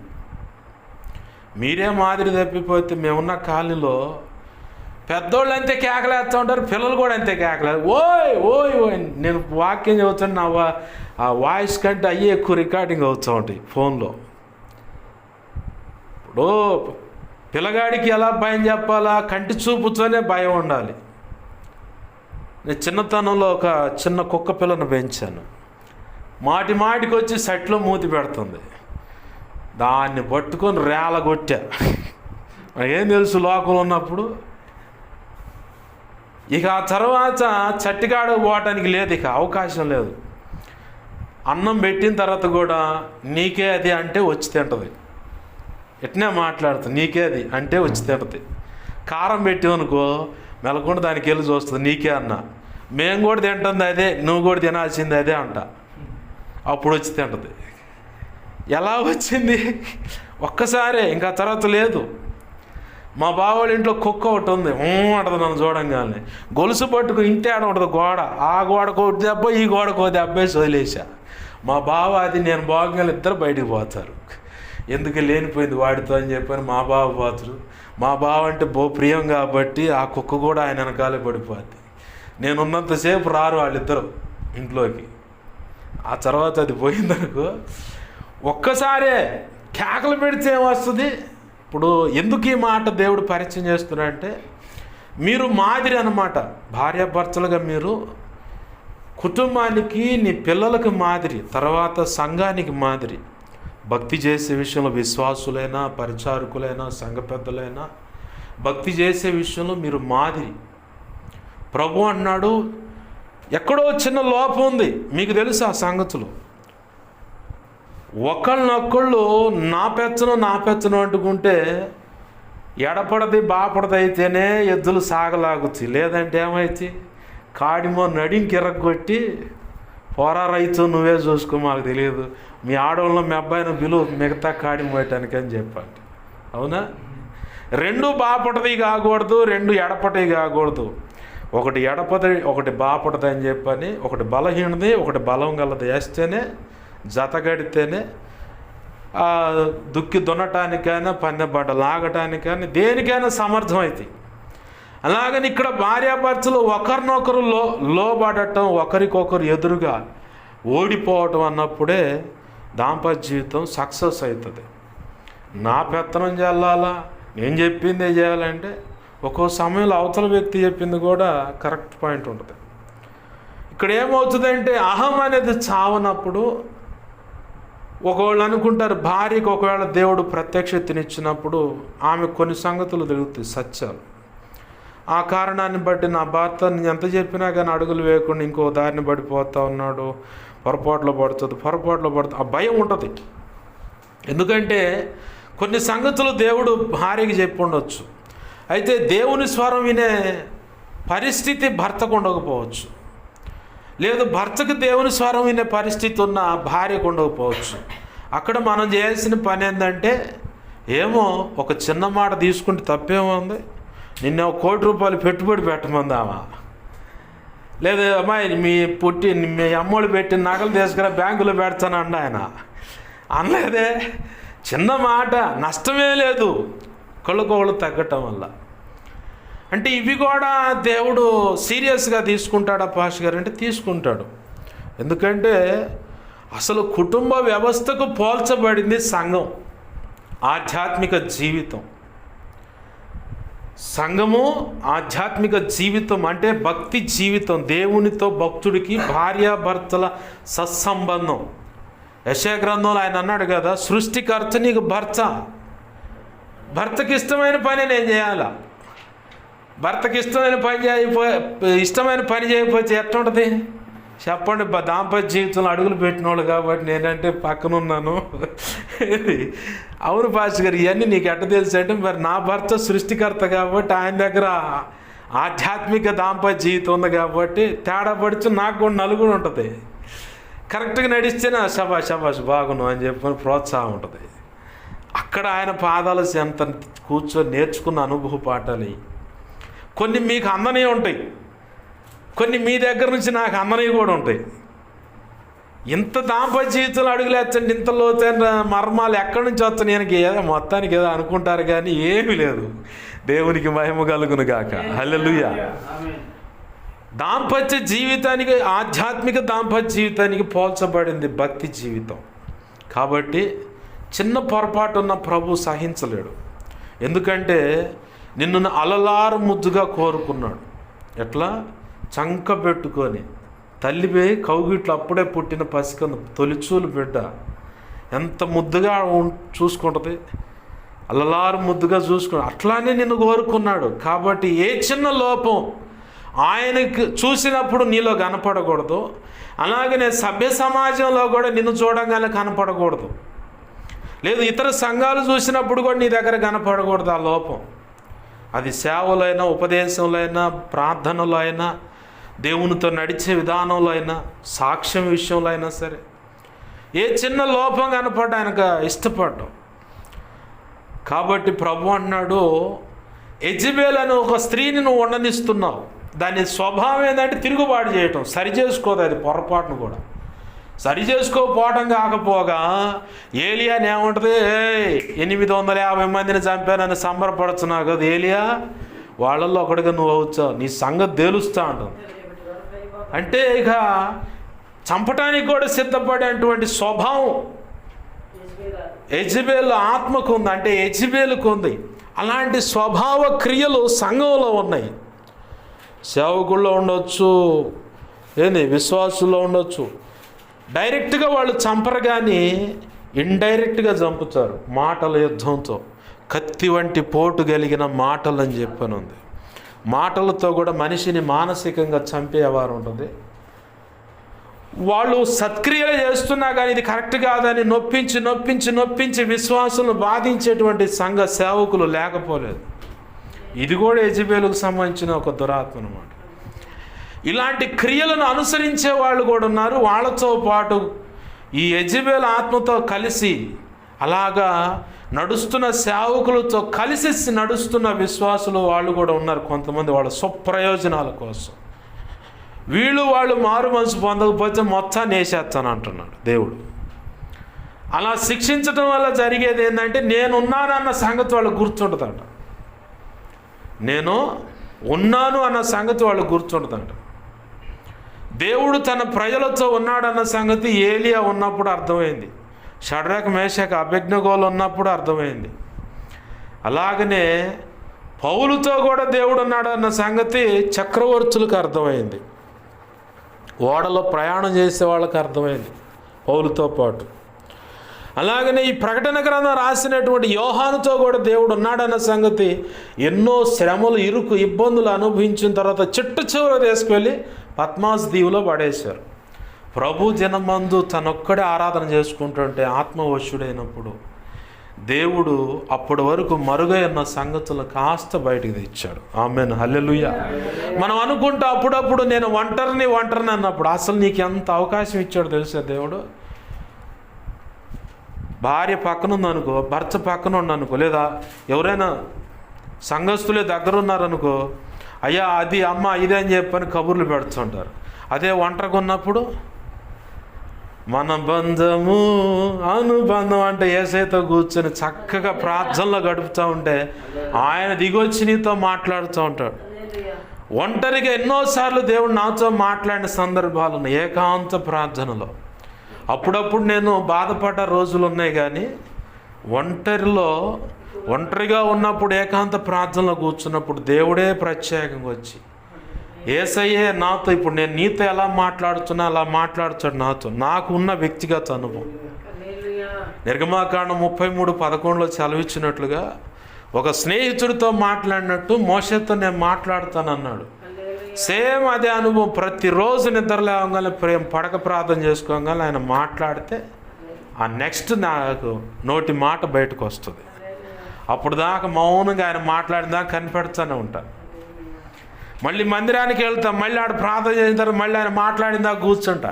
మీరే మాదిరి తప్పిపోతే మేమున్న కాలనీలో పెద్దోళ్ళు అంతే కేకలేస్తూ ఉంటారు, పిల్లలు కూడా అంతే కేకలేదు. ఓయ్ ఓయ్ ఓయ్ నేను వాక్యం చదువుతాను, నా ఆ వాయిస్ కంటే అయ్యే ఎక్కువ రికార్డింగ్ అవుతూ ఉంటాయి ఫోన్లో. ఇప్పుడు పిల్లగాడికి ఎలా భయం చెప్పాలా, కంటి చూపుతోనే భయం ఉండాలి. నేను చిన్నతనంలో ఒక చిన్న కుక్క పిల్లను పెంచాను. మాటికి వచ్చి సెట్లో మూతి పెడుతుంది. దాన్ని పట్టుకొని రేల కొట్టా. ఏం తెలుసు లోకంలో ఉన్నప్పుడు. ఇక ఆ తర్వాత చట్టికాడకు పోవటానికి లేదు, ఇక అవకాశం లేదు. అన్నం పెట్టిన తర్వాత కూడా నీకే అది అంటే వచ్చి తింటుంది. ఎట్నే మాట్లాడుతుంది, నీకే అది అంటే వచ్చి తింటుంది. కారం పెట్టామనుకో మెలకుండా దానికి వెళ్ళి చూస్తుంది, నీకే అన్న. మేము కూడా తింటుంది అదే, నువ్వు కూడా తినాల్సింది అదే అంట. అప్పుడు వచ్చి తింటుంది. ఎలా వచ్చింది? ఒక్కసారే, ఇంకా తర్వాత లేదు. మా బావోళ్ళ ఇంట్లో కుక్క ఒకటి ఉంది, అంటది నన్ను చూడంగానే. గొలుసు పట్టుకు ఇంటి ఆడ ఉంటుంది గోడ, ఆ గోడకు ఒకటి దెబ్బ, ఈ గోడకు ఒక దెబ్బ వదిలేసా. మా బావ అది నేను బాగుంగానే ఇద్దరు బయటికి పోతారు. ఎందుకు లేనిపోయింది వాడితో అని చెప్పని మా బావ పోతారు. మా బావ అంటే ప్రియం కాబట్టి ఆ కుక్క కూడా ఆయన వెనకాలే పడిపోద్ది. నేనున్నంతసేపు రారు వాళ్ళిద్దరు ఇంట్లోకి. ఆ తర్వాత అది పోయిందనుకో ఒక్కసారే కేకలు పెడితే ఏమొస్తుంది. ఇప్పుడు ఎందుకు ఈ మాట దేవుడు పరిచయం చేస్తున్నాడంటే, మీరు మాదిరి అన్నమాట. భార్యాభర్తలుగా మీరు కుటుంబానికి, నీ పిల్లలకు మాదిరి, తర్వాత సంఘానికి మాదిరి. భక్తి చేసే విషయంలో విశ్వాసులైనా, పరిచారకులైనా, సంఘ పెద్దలైనా భక్తి చేసే విషయంలో మీరు మాదిరి. ప్రభు అన్నాడు, ఎక్కడో చిన్న లోపం ఉంది, మీకు తెలుసు ఆ సంగతులు. ఒకళ్ళనొక్కళ్ళు నా పెచ్చను అంటుకుంటే ఎడపడది బాపడది అయితేనే ఎద్దులు సాగలాగుతాయి. లేదంటే ఏమైతే కాడిమో నడింకిరగొట్టి పోరా రైతు నువ్వే చూసుకో, మాకు తెలియదు, మీ ఆడవాళ్ళలో మీ అబ్బాయిని పిలువు మిగతా కాడి పోయటానికి అని చెప్పండి. అవునా? రెండు బాపటది కాకూడదు, రెండు ఎడపటి కాకూడదు. ఒకటి ఎడపది ఒకటి బాపడది అని చెప్పని, ఒకటి బలహీనది ఒకటి బలం గలది వేస్తేనే, జతగడితేనే దుక్కి దున్నటానికైనా, పన్నెబడ్డ లాగటానికైనా, దేనికైనా సమర్థం అవుతాయి. అలాగని ఇక్కడ భార్యాభర్తలు ఒకరినొకరు లోబడటం, ఒకరికొకరు ఎదురుగా ఓడిపోవటం అన్నప్పుడే దాంపత్య జీవితం సక్సెస్ అవుతుంది. నా పెత్తనం చెల్లాలా, నేను చెప్పిందే చేయాలంటే ఒక్కో సమయంలో అవతల వ్యక్తి చెప్పింది కూడా కరెక్ట్ పాయింట్ ఉంటుంది. ఇక్కడ ఏమవుతుందంటే అహం అనేది చావనప్పుడు ఒకవేళ అనుకుంటారు, భార్యకు ఒకవేళ దేవుడు ప్రత్యక్షతనిచ్చినప్పుడు ఆమె కొన్ని సంగతులు తెలుగుతాయి, సత్యాలు. ఆ కారణాన్ని బట్టి నా భర్త ఎంత చెప్పినా కానీ అడుగులు వేయకుండా ఇంకో దారిని పడిపోతూ ఉన్నాడు, పొరపాట్లో పడుతుంది. ఆ భయం ఉంటుంది. ఎందుకంటే కొన్ని సంగతులు దేవుడు భార్యకి చెప్పి ఉండొచ్చు, అయితే దేవుని స్వరం వినే పరిస్థితి భర్తకు ఉండకపోవచ్చు. లేదు, భర్తకు దేవుని స్వరం వినే పరిస్థితి ఉన్న భార్యకు ఉండకపోవచ్చు. అక్కడ మనం చేయాల్సిన పని ఏంటంటే, ఏమో ఒక చిన్న మాట తీసుకుంటే తప్పేముంది, నిన్న ₹1 కోటి పెట్టుబడి పెట్టమందామా, లేదు అమ్మాయి మీ అమ్మోళ్ళు పెట్టిన నగలు తీసుకురా బ్యాంకులో పెడతానండి ఆయన అనలేదే. చిన్న మాట, నష్టమే లేదు, ఒకళ్ళకొకళ్ళు తగ్గటం వల్ల. అంటే ఇవి కూడా దేవుడు సీరియస్గా తీసుకుంటాడా పాస్టర్ గారు అంటే తీసుకుంటాడు. ఎందుకంటే అసలు కుటుంబ వ్యవస్థకు పోల్చబడింది సంఘం, ఆధ్యాత్మిక జీవితం. సంఘము ఆధ్యాత్మిక జీవితం అంటే భక్తి జీవితం, దేవునితో భక్తుడికి భార్యాభర్తల సత్సంబంధం. యెషయా గ్రంథంలో ఆయన అన్నాడు కదా, సృష్టికర్త నీకు భర్తకి ఇష్టమైన పని నేను చేయాలా, భర్తకి ఇష్టమైన పని చేయకపోతే ఎట్లుంటుంది చెప్పండి. దాంపత్య జీవితంలో అడుగులు పెట్టిన వాళ్ళు కాబట్టి నేనంటే పక్కన ఉన్నాను. అవును పాస్టర్ గారు, ఇవన్నీ నీకు ఎట్ట తెలుసు అంటే, మరి నా భర్త సృష్టికర్త కాబట్టి ఆయన దగ్గర ఆధ్యాత్మిక దాంపత్య జీవితం ఉంది కాబట్టి తేడా పడితే నాకు కూడా నలుగురు ఉంటుంది. కరెక్ట్గా నడిస్తేనే శబాష్ బాగును అని చెప్పని ప్రోత్సాహం ఉంటుంది. అక్కడ ఆయన పాదాల చెంత కూర్చొని నేర్చుకున్న అనుభవ పాఠాలు కొన్ని మీకు అందనే ఉంటాయి, కొన్ని మీ దగ్గర నుంచి నాకు అందనవి కూడా ఉంటాయి. ఇంత దాంపత్య జీవితంలో అడుగులేచ్చండి, ఇంత లోతైన మర్మాలు ఎక్కడి నుంచి వస్తాయి నేను ఏదో మొత్తానికి ఏదో అనుకుంటారు కానీ ఏమీ లేదు. దేవునికి మహిమ కలుగును గాక. హల్లెలూయా. దాంపత్య జీవితానికి, ఆధ్యాత్మిక దాంపత్య జీవితానికి పోల్చబడింది భక్తి జీవితం. కాబట్టి చిన్న పొరపాటు ఉన్న ప్రభు సహించలేడు. ఎందుకంటే నిన్ను అలలారు ముద్దుగా కోరుకున్నాడు. ఎట్లా చంక పెట్టుకొని తల్లిపై కౌగిట్లు అప్పుడే పుట్టిన పసికను తొలిచూలు బిడ్డ ఎంత ముద్దుగా చూసుకుంటుంది, అలలారు ముద్దుగా చూసుకున్నాడు. అట్లానే నిన్ను కోరుకున్నాడు. కాబట్టి ఏ చిన్న లోపం ఆయనకు చూసినప్పుడు నీలో కనపడకూడదు, అలాగనే సభ్య సమాజంలో కూడా నిన్ను చూడంగానే కనపడకూడదు. లేదు ఇతర సంఘాలు చూసినప్పుడు కూడా నీ దగ్గర కనపడకూడదు ఆ లోపం. అది సేవలైనా, ఉపదేశంలో అయినా, ప్రార్థనలో అయినా, దేవునితో నడిచే విధానంలో అయినా, సాక్ష్యం విషయంలో అయినా సరే ఏ చిన్న లోపం కనపడ్డా ఆయనకు ఇష్టపడ్డాం. కాబట్టి ప్రభు అన్నాడు, యెజబెల్ అనే ఒక స్త్రీని నువ్వు ఉండనిస్తున్నావు, దాని స్వభావం ఏంటంటే తిరుగుబాటు చేయటం. సరి చేసుకోదు అది పొరపాటును కూడా. సరి చేసుకోకపోవటం కాకపోగా ఏలియాని ఏముంటుంది, 850 మందిని చంపానని సంబరపడుతున్నావు కదా ఏలియా, వాళ్ళల్లో ఒకటిగా నువ్వు అవుతావు, నీ సంగతి తేలుస్తా అంటావు. అంటే ఇక చంపటానికి కూడా సిద్ధపడేటువంటి స్వభావం యెజబెల్ ఆత్మకు ఉంది, అంటే యెజబెలుకు ఉంది. అలాంటి స్వభావ క్రియలు సంఘంలో ఉన్నాయి. సేవకుల్లో ఉండొచ్చు, విశ్వాసుల్లో ఉండొచ్చు. డైరెక్ట్గా వాళ్ళు చంపరు కానీ ఇండైరెక్ట్గా చంపుతారు మాటల యుద్ధంతో. కత్తి వంటి పోటు కలిగిన మాటలు అని చెప్పనుంది. మాటలతో కూడా మనిషిని మానసికంగా చంపేవారు ఉంటుంది. వాళ్ళు సత్క్రియలు చేస్తున్నా కానీ ఇది కరెక్ట్ కాదని నొప్పించి విశ్వాసులను బాధించేటువంటి సంఘ సేవకులు లేకపోలేదు. ఇది కూడా యెజబెలుకు సంబంధించిన ఒక దురాత్మ అన్నమాట. ఇలాంటి క్రియలను అనుసరించే వాళ్ళు కూడా ఉన్నారు. వాళ్ళతో పాటు ఈ యెజబెల్ ఆత్మతో కలిసి అలాగా నడుస్తున్న సేవకులతో కలిసి నడుస్తున్న విశ్వాసులు వాళ్ళు కూడా ఉన్నారు. కొంతమంది వాళ్ళ స్వప్రయోజనాల కోసం వాళ్ళు మారు మనసు పొందకపోతే మొత్తాన్ని వేసేస్తాను అంటున్నాడు దేవుడు. అలా శిక్షించడం వల్ల జరిగేది ఏంటంటే నేనున్నానన్న సంగతి వాళ్ళకు గుర్తుండదంట. నేను ఉన్నాను అన్న సంగతి వాళ్ళకు గుర్తుండదంట. దేవుడు తన ప్రజలతో ఉన్నాడన్న సంగతి ఏలియా ఉన్నప్పుడు అర్థమైంది, షడ్రక్ మేషక్ అబేద్నెగోలు ఉన్నప్పుడు అర్థమైంది. అలాగనే పౌలుతో కూడా దేవుడు ఉన్నాడన్న సంగతి చక్రవర్తులకు అర్థమైంది, ఓడలో ప్రయాణం చేసే వాళ్ళకి అర్థమైంది పౌలుతో పాటు. అలాగనే ఈ ప్రకటన గ్రంథం రాసినటువంటి యోహానుతో కూడా దేవుడు ఉన్నాడన్న సంగతి ఎన్నో శ్రమలు, ఇరుకు, ఇబ్బందులు అనుభవించిన తర్వాత చిట్టు చివర తీసుకువెళ్ళి పద్మాస్ దీవులో పడేశారు. ప్రభు జనమందు తనొక్కడే ఆరాధన చేసుకుంటుంటే ఆత్మవశుడైనప్పుడు దేవుడు అప్పటి వరకు మరుగై ఉన్న సంగతులు కాస్త బయటికి తెచ్చాడు. ఆమేన్, హల్లెలూయా. మనం అనుకుంటా అప్పుడప్పుడు నేను ఒంటరిని అన్నప్పుడు అసలు నీకు ఎంత అవకాశం ఇచ్చాడు తెలుసా దేవుడు. భార్య పక్కన ఉందనుకో, భర్త పక్కన ఉండనుకో, లేదా ఎవరైనా సంఘస్థులే దగ్గర ఉన్నారనుకో, అయ్యా అది అమ్మ ఇదే అని చెప్పని కబుర్లు పెడుతుంటారు. అదే ఒంటరిగా ఉన్నప్పుడు మన బంధము అనుబంధం అంటే యేసయ్యతో కూర్చొని చక్కగా ప్రార్థనలో గడుపుతూ ఉంటే ఆయన దిగొచ్చి నీతో మాట్లాడుతూ ఉంటాడు. ఒంటరిగా ఎన్నోసార్లు దేవుడు నాతో మాట్లాడిన సందర్భాలు ఉన్నాయి ఏకాంత ప్రార్థనలో. అప్పుడప్పుడు నేను బాధపడ్డ రోజులు ఉన్నాయి, కానీ ఒంటరిగా ఉన్నప్పుడు ఏకాంత ప్రార్థనలో కూర్చున్నప్పుడు దేవుడే ప్రత్యేకంగా వచ్చి యేసయ్యే నాతో, ఇప్పుడు నేను నీతో ఎలా మాట్లాడుతున్నా అలా మాట్లాడుతాడు నాతో. నాకు ఉన్న వ్యక్తిగత అనుభవం. నిర్గమాకాండం 33:11 చదివించినట్లుగా ఒక స్నేహితుడితో మాట్లాడినట్టు మోషేతో నేను మాట్లాడుతానన్నాడు. సేమ్ అదే అనుభవం. ప్రతిరోజు నిద్ర లేవగానే పడక ప్రార్థన చేసుకోగానే ఆయన మాట్లాడితే ఆ నెక్స్ట్ నాకు నోటి మాట బయటకు వస్తుంది. అప్పుడు దాకా మౌనంగా ఆయన మాట్లాడిన దాకా కనిపెడుతూనే ఉంటాను. మళ్ళీ మందిరానికి వెళ్తాం, మళ్ళీ ఆడ ప్రార్థన చేసిన తర్వాత మళ్ళీ ఆయన మాట్లాడిన దాకా కూర్చుంటా.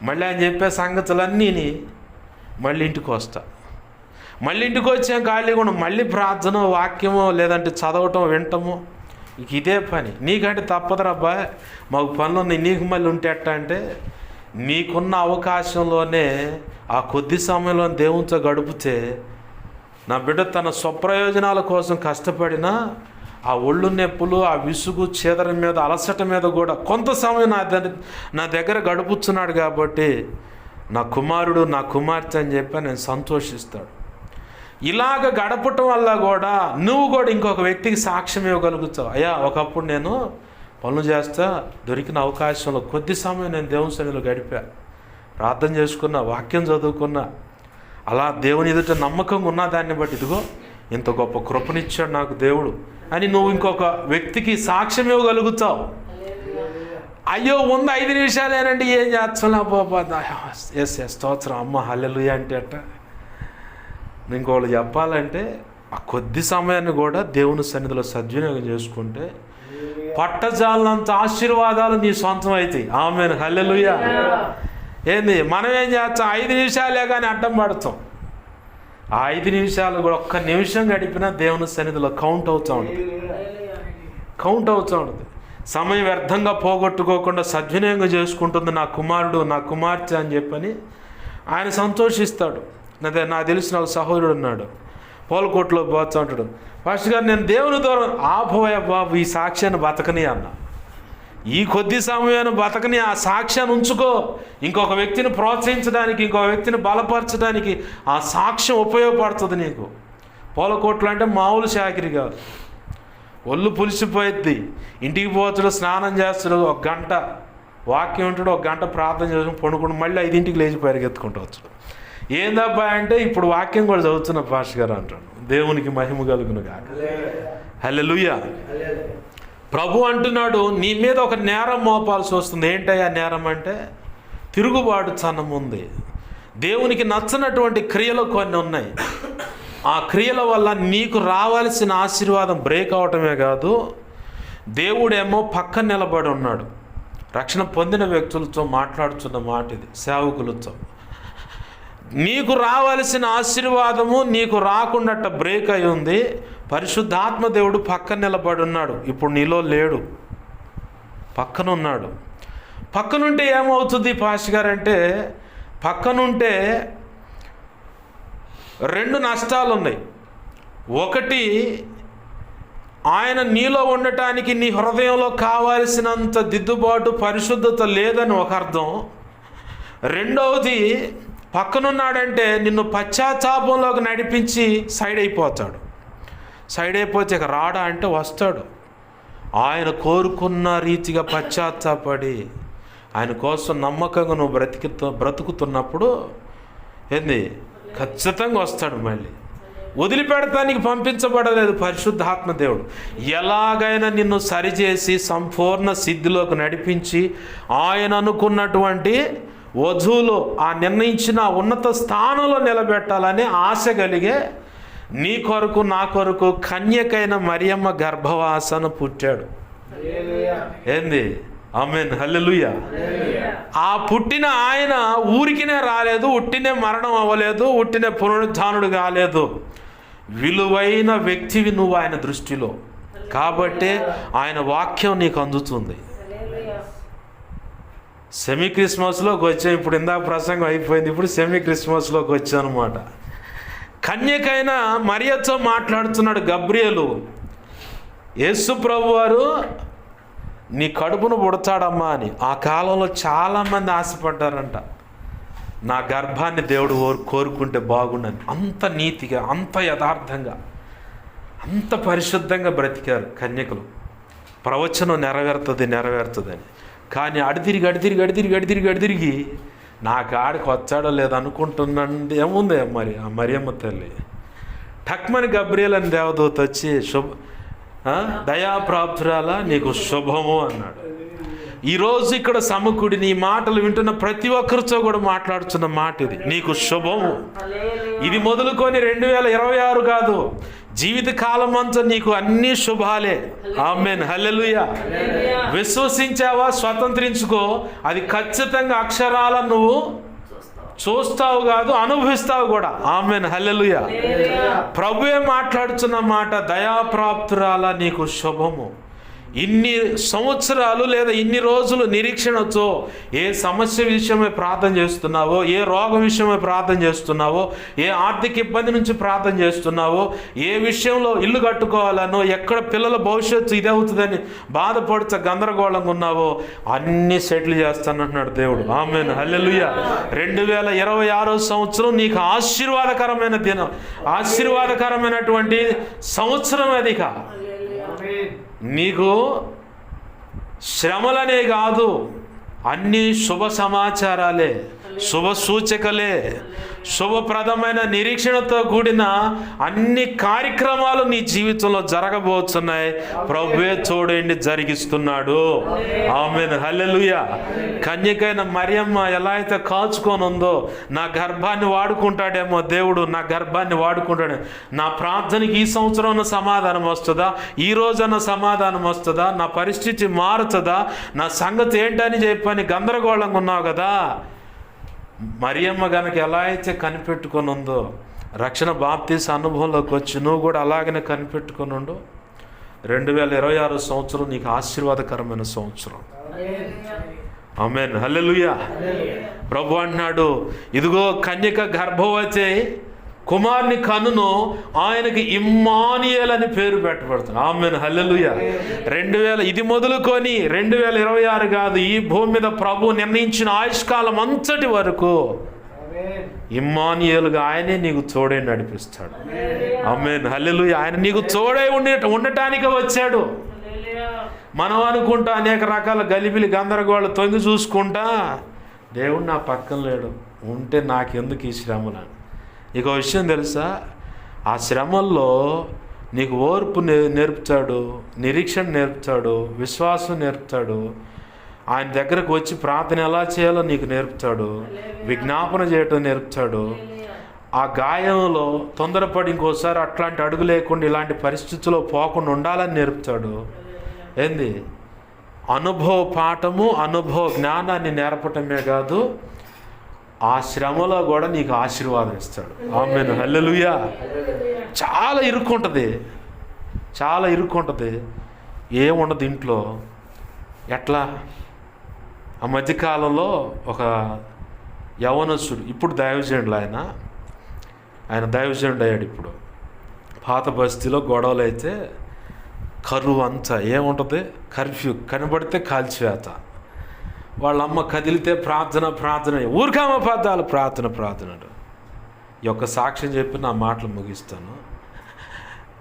మళ్ళీ ఆయన చెప్పే సంగతులన్నీ మళ్ళీ ఇంటికి వస్తా. మళ్ళీ ఇంటికి వచ్చాం ఖాళీగా ఉండం, మళ్ళీ ప్రార్థన వాక్యమో లేదంటే చదవటం వింటమో, ఇదే పని. నీకంటే తప్పదురబ్బా, మాకు పనులు ఉన్నాయి, నీకు మళ్ళీ ఉంటే ఎట్టా అంటే, నీకున్న అవకాశంలోనే ఆ కొద్ది సమయంలో దేవునితో గడిపితే నా బిడ్డ తన స్వప్రయోజనాల కోసం కష్టపడినా ఆ ఒళ్ళు నొప్పులు, ఆ విసుగు, చేదరం మీద, అలసట మీద కూడా కొంత సమయం నా దగ్గర గడుపుతున్నాడు కాబట్టి నా కుమారుడు, నా కుమార్తె అని చెప్పి నేను సంతోషిస్తాడు. ఇలాగ గడపటం వల్ల కూడా నువ్వు కూడా ఇంకొక వ్యక్తికి సాక్ష్యం ఇవ్వగలుగుతావు. అయ్యా, ఒకప్పుడు నేను పనులు చేస్తా, దొరికిన అవకాశంలో కొద్ది సమయం నేను దేవుని సన్నిధిలో గడిపా, ప్రార్థన చేసుకున్నా, వాక్యం చదువుకున్నా, అలా దేవుని ఎదుట నమ్మకంగా ఉన్న దాన్ని బట్టి ఇదిగో ఇంత గొప్ప కృపనిచ్చాడు నాకు దేవుడు అని నువ్వు ఇంకొక వ్యక్తికి సాక్ష్యం ఇవ్వగలుగుతావు. అయ్యో ఉంది 5 నిమిషాలేనండి, ఏం చేస్తున్నా బాబా, ఎస్ స్తోత్రం, అమ్మ హల్లెలూయా అంటే అట్ట. ఇంకోళ్ళు చెప్పాలంటే ఆ కొద్ది సమయాన్ని కూడా దేవుని సన్నిధిలో సద్వినియోగం చేసుకుంటే పట్టజాలనంత ఆశీర్వాదాలు నీ సొంతం అవుతాయి. ఆమేన్, హల్లెలూయా. ఏంది మనం ఏం చేస్తాం, 5 నిమిషాలే కానీ అడ్డం పడతాం. ఆ 5 నిమిషాలు కూడా ఒక్క నిమిషం గడిపినా దేవుని సన్నిధిలో కౌంట్ అవుతూ ఉంటుంది. సమయం వ్యర్థంగా పోగొట్టుకోకుండా సద్వినియోగం చేసుకుంటుంది నా కుమారుడు, నా కుమార్తె అని చెప్పని ఆయన సంతోషిస్తాడు. అదే నాకు తెలిసిన ఒక సహోదరుడు ఉన్నాడు, పోలకోట్లో పోతూ ఉంటాడు. ఫస్ట్ గారు నేను దేవుని దూరం ఆపోయా బాబు, ఈ సాక్ష్యాన్ని బతకని అన్న, ఈ కొద్ది సమయాన్ని బతకని, ఆ సాక్ష్యాన్ని ఉంచుకో. ఇంకొక వ్యక్తిని ప్రోత్సహించడానికి, ఇంకొక వ్యక్తిని బలపరచడానికి ఆ సాక్ష్యం ఉపయోగపడుతుంది నీకు. పోలకోట్లు అంటే మామూలు చాకిరి కాదు, ఒళ్ళు పులిసిపోయిద్ది. ఇంటికి పోతాడు, స్నానం చేస్తాడు, 1 గంట వాక్యం ఉంటాడు, 1 గంట ప్రార్థన చేసుకుని పండుకుంటూ మళ్ళీ 5ంటికి లేచి పరిగెత్తుకుంటూ వచ్చాడు. ఏందబ్బా అంటే ఇప్పుడు వాక్యం కూడా చదువుతున్న పాస్టర్ గారు అంటాడు. దేవునికి మహిమ కలుగును గాక. హల్లెలూయా. ప్రభు అంటున్నాడు, నీ మీద ఒక నేరం మోపాల్సి వస్తుంది. ఏంటయ్యా నేరం అంటే, తిరుగుబాటు చనం ఉంది. దేవునికి నచ్చనటువంటి క్రియలు కొన్ని ఉన్నాయి. ఆ క్రియల వల్ల నీకు రావాల్సిన ఆశీర్వాదం బ్రేక్ అవటమే కాదు, దేవుడేమో పక్కన నిలబడి ఉన్నాడు. రక్షణ పొందిన వ్యక్తులతో మాట్లాడుతున్న మాట ఇది, సేవకులతో. నీకు రావాల్సిన ఆశీర్వాదము నీకు రాకుండా బ్రేక్ అయి ఉంది. పరిశుద్ధాత్మ దేవుడు పక్కన నిలబడి ఉన్నాడు. ఇప్పుడు నీలో లేడు, పక్కన ఉన్నాడు. పక్కనుంటే ఏమవుతుంది పాస్టర్ గారు అంటే, పక్కనుంటే 2 నష్టాలు ఉన్నాయి. ఒకటి, ఆయన నీలో ఉండటానికి నీ హృదయంలో కావాల్సినంత దిద్దుబాటు, పరిశుద్ధత లేదని ఒక అర్థం. రెండవది, పక్కనున్నాడంటే నిన్ను పశ్చాత్తాపంలోకి నడిపించి సైడ్ అయిపోతాడు. సైడ్ అయిపోతే ఇక రాడా అంటే వస్తాడు. ఆయన కోరుకున్న రీతిగా పశ్చాత్తాపడి ఆయన కోసం నమ్మకంగా నువ్వు బ్రతుకుతున్నప్పుడు ఏంది ఖచ్చితంగా వస్తాడు. మళ్ళీ వదిలిపెడతానికి పంపించబడలేదు పరిశుద్ధాత్మ దేవుడు. ఎలాగైనా నిన్ను సరిచేసి సంపూర్ణ సిద్ధిలోకి నడిపించి ఆయన అనుకున్నటువంటి వధువులో ఆ నిర్ణయించిన ఉన్నత స్థానంలో నిలబెట్టాలని ఆశ కలిగే నీ కొరకు నా కొరకు కన్యకైన మరియమ్మ గర్భవాసన పుట్టాడు. ఏంది? ఆమేన్, హల్లెలూయా. ఆ పుట్టిన ఆయన ఊరికినే రాలేదు, ఉట్టినే మరణం అవ్వలేదు, ఉట్టినే పునరుద్ధానుడు కాలేదు. విలువైన వ్యక్తివి నువ్వు ఆయన దృష్టిలో. కాబట్టే ఆయన వాక్యం నీకు అందుతుంది. సెమీ క్రిస్మస్లోకి వచ్చాం. ఇప్పుడు ఇందాక ప్రసంగం అయిపోయింది, ఇప్పుడు సెమీ క్రిస్మస్లోకి వచ్చాం అనమాట. కన్యకైన మరియతో మాట్లాడుతున్నాడు గబ్రియేలు. యేసు ప్రభు వారు నీ కడుపును పుడతాడమ్మా అని. ఆ కాలంలో చాలామంది ఆశపడ్డారంట, నా గర్భాన్ని దేవుడు కోరుకుంటే బాగుండని. అంత నీతిగా, అంత యథార్థంగా, అంత పరిశుద్ధంగా బ్రతికారు కన్యకలు. ప్రవచనం నెరవేరుతుందని. కానీ అడితిరిగి నా కాడికి వచ్చాడో లేదో అనుకుంటున్నాను. ఏముంది మరి ఆ మరియమ్మ తల్లి టక్మని గబ్రియేల్ అని దేవదూత వచ్చి దయాప్రాప్తురాల నీకు శుభము అన్నాడు. ఈరోజు ఇక్కడ సమకూడి నీ మాటలు వింటున్న ప్రతి ఒక్కరితో కూడా మాట్లాడుతున్న మాట ఇది, నీకు శుభము. ఇది మొదలుకొని 2026 కాదు, జీవిత కాలం అంతా నీకు అన్ని శుభాలే. ఆమేన్, హల్లెలూయా. విశ్వసించావా? స్వతంత్రించుకో. అది ఖచ్చితంగా అక్షరాల నువ్వు చూస్తావు కాదు, అనుభవిస్తావు కూడా. ఆమేన్, హల్లెలూయా. ప్రభువే మాట్లాడుతున్న మాట, దయాప్రాప్తురాల నీకు శుభము. ఇన్ని సంవత్సరాలు లేదా ఇన్ని రోజులు నిరీక్షణతో ఏ సమస్య విషయమై ప్రార్థన చేస్తున్నావో, ఏ రోగం విషయమై ప్రార్థన చేస్తున్నావో, ఏ ఆర్థిక ఇబ్బంది నుంచి ప్రార్థన చేస్తున్నావో, ఏ విషయంలో ఇల్లు కట్టుకోవాలనో, ఎక్కడ పిల్లల భవిష్యత్తు ఇదవుతుందని బాధపడుతూ గందరగోళంగా ఉన్నావో అన్నీ సెటిల్ చేస్తానంటున్నాడు దేవుడు. ఆమేన్, హల్లెలూయా. 2026 సంవత్సరం నీకు ఆశీర్వాదకరమైన దినం, ఆశీర్వాదకరమైనటువంటి సంవత్సరం. అది నీకు శ్రమలనే కాదు, అన్ని శుభ సమాచారాలే, శుభ సూచకలే, శుభప్రదమైన నిరీక్షణతో కూడిన అన్ని కార్యక్రమాలు నీ జీవితంలో జరగబోతున్నాయి. ప్రభువే చూడండి జరిగిస్తున్నాడు. ఆమేన్, హల్లెలూయా. కన్యకైన మరియమ్మ ఎలా అయితే కాచుకొని ఉందో, నా గర్భాన్ని వాడుకుంటాడేమో దేవుడు, నా గర్భాన్ని వాడుకుంటాడు. నా ప్రార్థనకి ఈ సంవత్సరం సమాధానం వస్తుందా, ఈ రోజన్న సమాధానం వస్తుందా, నా పరిస్థితి మారుతుందా, నా సంగతి ఏంటని చెప్పని గందరగోళంగా ఉన్నావు కదా. మరియమ్మ గనక ఎలా అయితే కనిపెట్టుకొని ఉందో, రక్షణ బాప్తీస అనుభవంలోకి వచ్చి నువ్వు కూడా అలాగనే కనిపెట్టుకొని ఉండు. 2026 సంవత్సరం నీకు ఆశీర్వాదకరమైన సంవత్సరం. ఆమేన్, హల్లెలూయా. ప్రభు అంటున్నాడు, ఇదిగో కన్యక గర్భవతి కుమారుని కనును, ఆయనకి ఇమ్మానుయేల్ అని పేరు పెట్టబడుతుంది. ఆమేన్, హల్లెలూయా. ఇది మొదలుకొని 2026 కాదు, ఈ భూమి మీద ప్రభు నిర్ణయించిన ఆయుష్కాలం అంతటి వరకు ఇమ్మానుయేలుగా ఆయనే నీకు తోడే నడిపిస్తాడు. ఆమేన్, హల్లెలూయా. ఆయన నీకు తోడే ఉండటానికి వచ్చాడు. మనం అనుకుంటా అనేక రకాల గలిబిలి గందరగోళ తొంగి చూసుకుంటా, దేవుడు నా పక్కన లేడు, ఉంటే నాకెందుకు ఈ శ్రమలు. నీకు విషయం తెలుసా, ఆ శ్రమల్లో నీకు ఓర్పు నేర్పుతాడు, నిరీక్షణ నేర్పుతాడు, విశ్వాసం నేర్పుతాడు. ఆయన దగ్గరకు వచ్చి ప్రార్థన ఎలా చేయాలో నీకు నేర్పుతాడు, విజ్ఞాపన చేయటం నేర్పుతాడు. ఆ గాయంలో తొందరపడి ఇంకోసారి అట్లాంటి అడుగు లేకుండా ఇలాంటి పరిస్థితుల్లో పోకుండా ఉండాలని నేర్పుతాడు. ఏంది, అనుభవ పాఠము, అనుభవ జ్ఞానాన్ని నేర్పటమే కాదు, ఆ శ్రమలో కూడా నీకు ఆశీర్వాదం ఇస్తాడు. ఆమేన్, హల్లెలూయా. చాలా ఇరుక్కుంటుంది, ఏముండదు ఇంట్లో. ఎట్లా? ఆ మధ్యకాలంలో ఒక యవనస్తుడు, ఇప్పుడు దైవజనుడు, ఆయన దైవజనుడు అయ్యాడు. ఇప్పుడు పాత బస్తీలో గొడవలు అయితే కరువు అంతా ఏముంటుంది, కర్ఫ్యూ, కనబడితే కాల్చివేత. వాళ్ళమ్మ కదిలితే ప్రార్థన, ఊరికామ పద్దాలు ప్రార్థన. ఈ యొక్క సాక్ష్యం చెప్పి నా మాటలు ముగిస్తాను.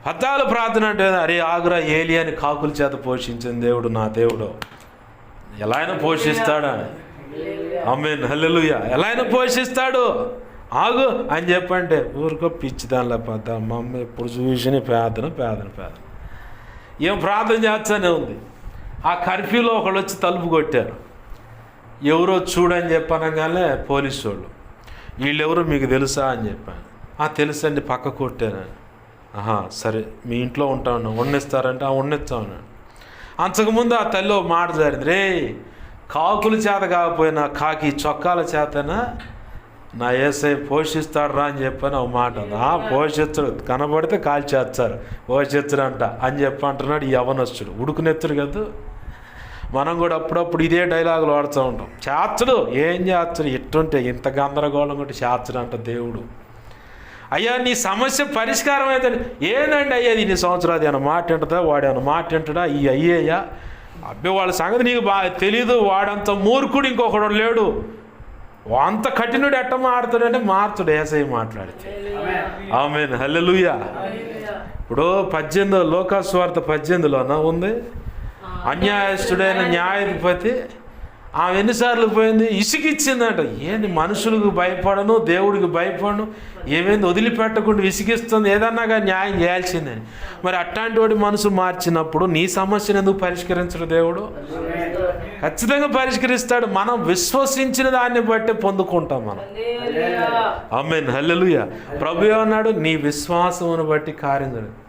పద్దాలు ప్రార్థన అంటే, అరే ఆగురా, ఏలియాని కాకుల చేత పోషించిన దేవుడు నా దేవుడు, ఎలా అయినా పోషిస్తాడా. ఆమేన్, హల్లెలూయా. ఎలా అయినా పోషిస్తాడు, ఆగు అని చెప్పంటే ఊరికో పిచ్చి దానిలో పద్దా. మా అమ్మ ఎప్పుడు చూసిన పేదన ఏం ప్రార్థన చేస్తానే ఉంది. ఆ కర్ఫ్యూలో ఒకళ్ళు వచ్చి తలుపు కొట్టారు. ఎవరో చూడని చెప్పనగానే పోలీసు వాళ్ళు, వీళ్ళెవరో మీకు తెలుసా అని చెప్పాను. తెలుసండి, పక్క కొట్టాను. సరే మీ ఇంట్లో ఉంటాను, వండిస్తారంటే వండిస్తాను. అంతకుముందు ఆ తల్లి మాట జరిగింది, రే కాకుల చేత కాకపోయినా కాకి చొక్కాల చేతనా నా యేసయ్య పోషిస్తాడు రా అని చెప్పని ఒక మాట. పోషించడు, కనబడితే కాల్ చేస్తారు, పోషించడంట అని చెప్పి అంటున్నాడు ఈ యవనస్తుడు. ఉడుకునెత్తుడు కదా. మనం కూడా అప్పుడప్పుడు ఇదే డైలాగులు వాడుతూ ఉంటాం. చేర్చడు, ఏం చేర్చడు, ఎట్టుంటే ఇంత గందరగోళం కొట్టి చేర్చడు అంట దేవుడు. అయ్యా నీ సమస్య పరిష్కారం అయితే ఏందండి అయ్యా ఇన్ని సంవత్సరాలు ఏమైనా మాట వింటుందా, వాడు ఏమైనా మాట వింటాడా, ఈ అయ్యేయ్యా అబ్బాయి వాళ్ళ సంగతి నీకు బాగా తెలీదు, వాడంత మూర్ఖుడు ఇంకొకడు లేడు, అంత కఠినుడు ఎట్ట మారుతాడంటే మారుతాడు యేసయ్య మాట్లాడితే. ఆమేన్ హల్లెలూయా. ఇప్పుడు 18 లోకాసు వార్త 18లోన ఉంది, అన్యాయస్తుడైన న్యాయాధిపతి ఆమె ఎన్నిసార్లు పోయింది, ఇసుకిచ్చిందంట. ఏంది మనుషులకు భయపడను, దేవుడికి భయపడను, ఏమైంది వదిలిపెట్టకుండా విసిగిస్తుంది, ఏదన్నా కానీ న్యాయం చేయాల్సిందని. మరి అట్లాంటి వాడి మనసు మార్చినప్పుడు నీ సమస్యను ఎందుకు పరిష్కరించడు దేవుడు? ఖచ్చితంగా పరిష్కరిస్తాడు. మనం విశ్వసించిన దాన్ని బట్టి పొందుకుంటాం మనం. ఆమేన్ హల్లెలూయా. ప్రభు ఏమన్నాడు, నీ విశ్వాసమును బట్టి కార్యం జరుగుతుంది.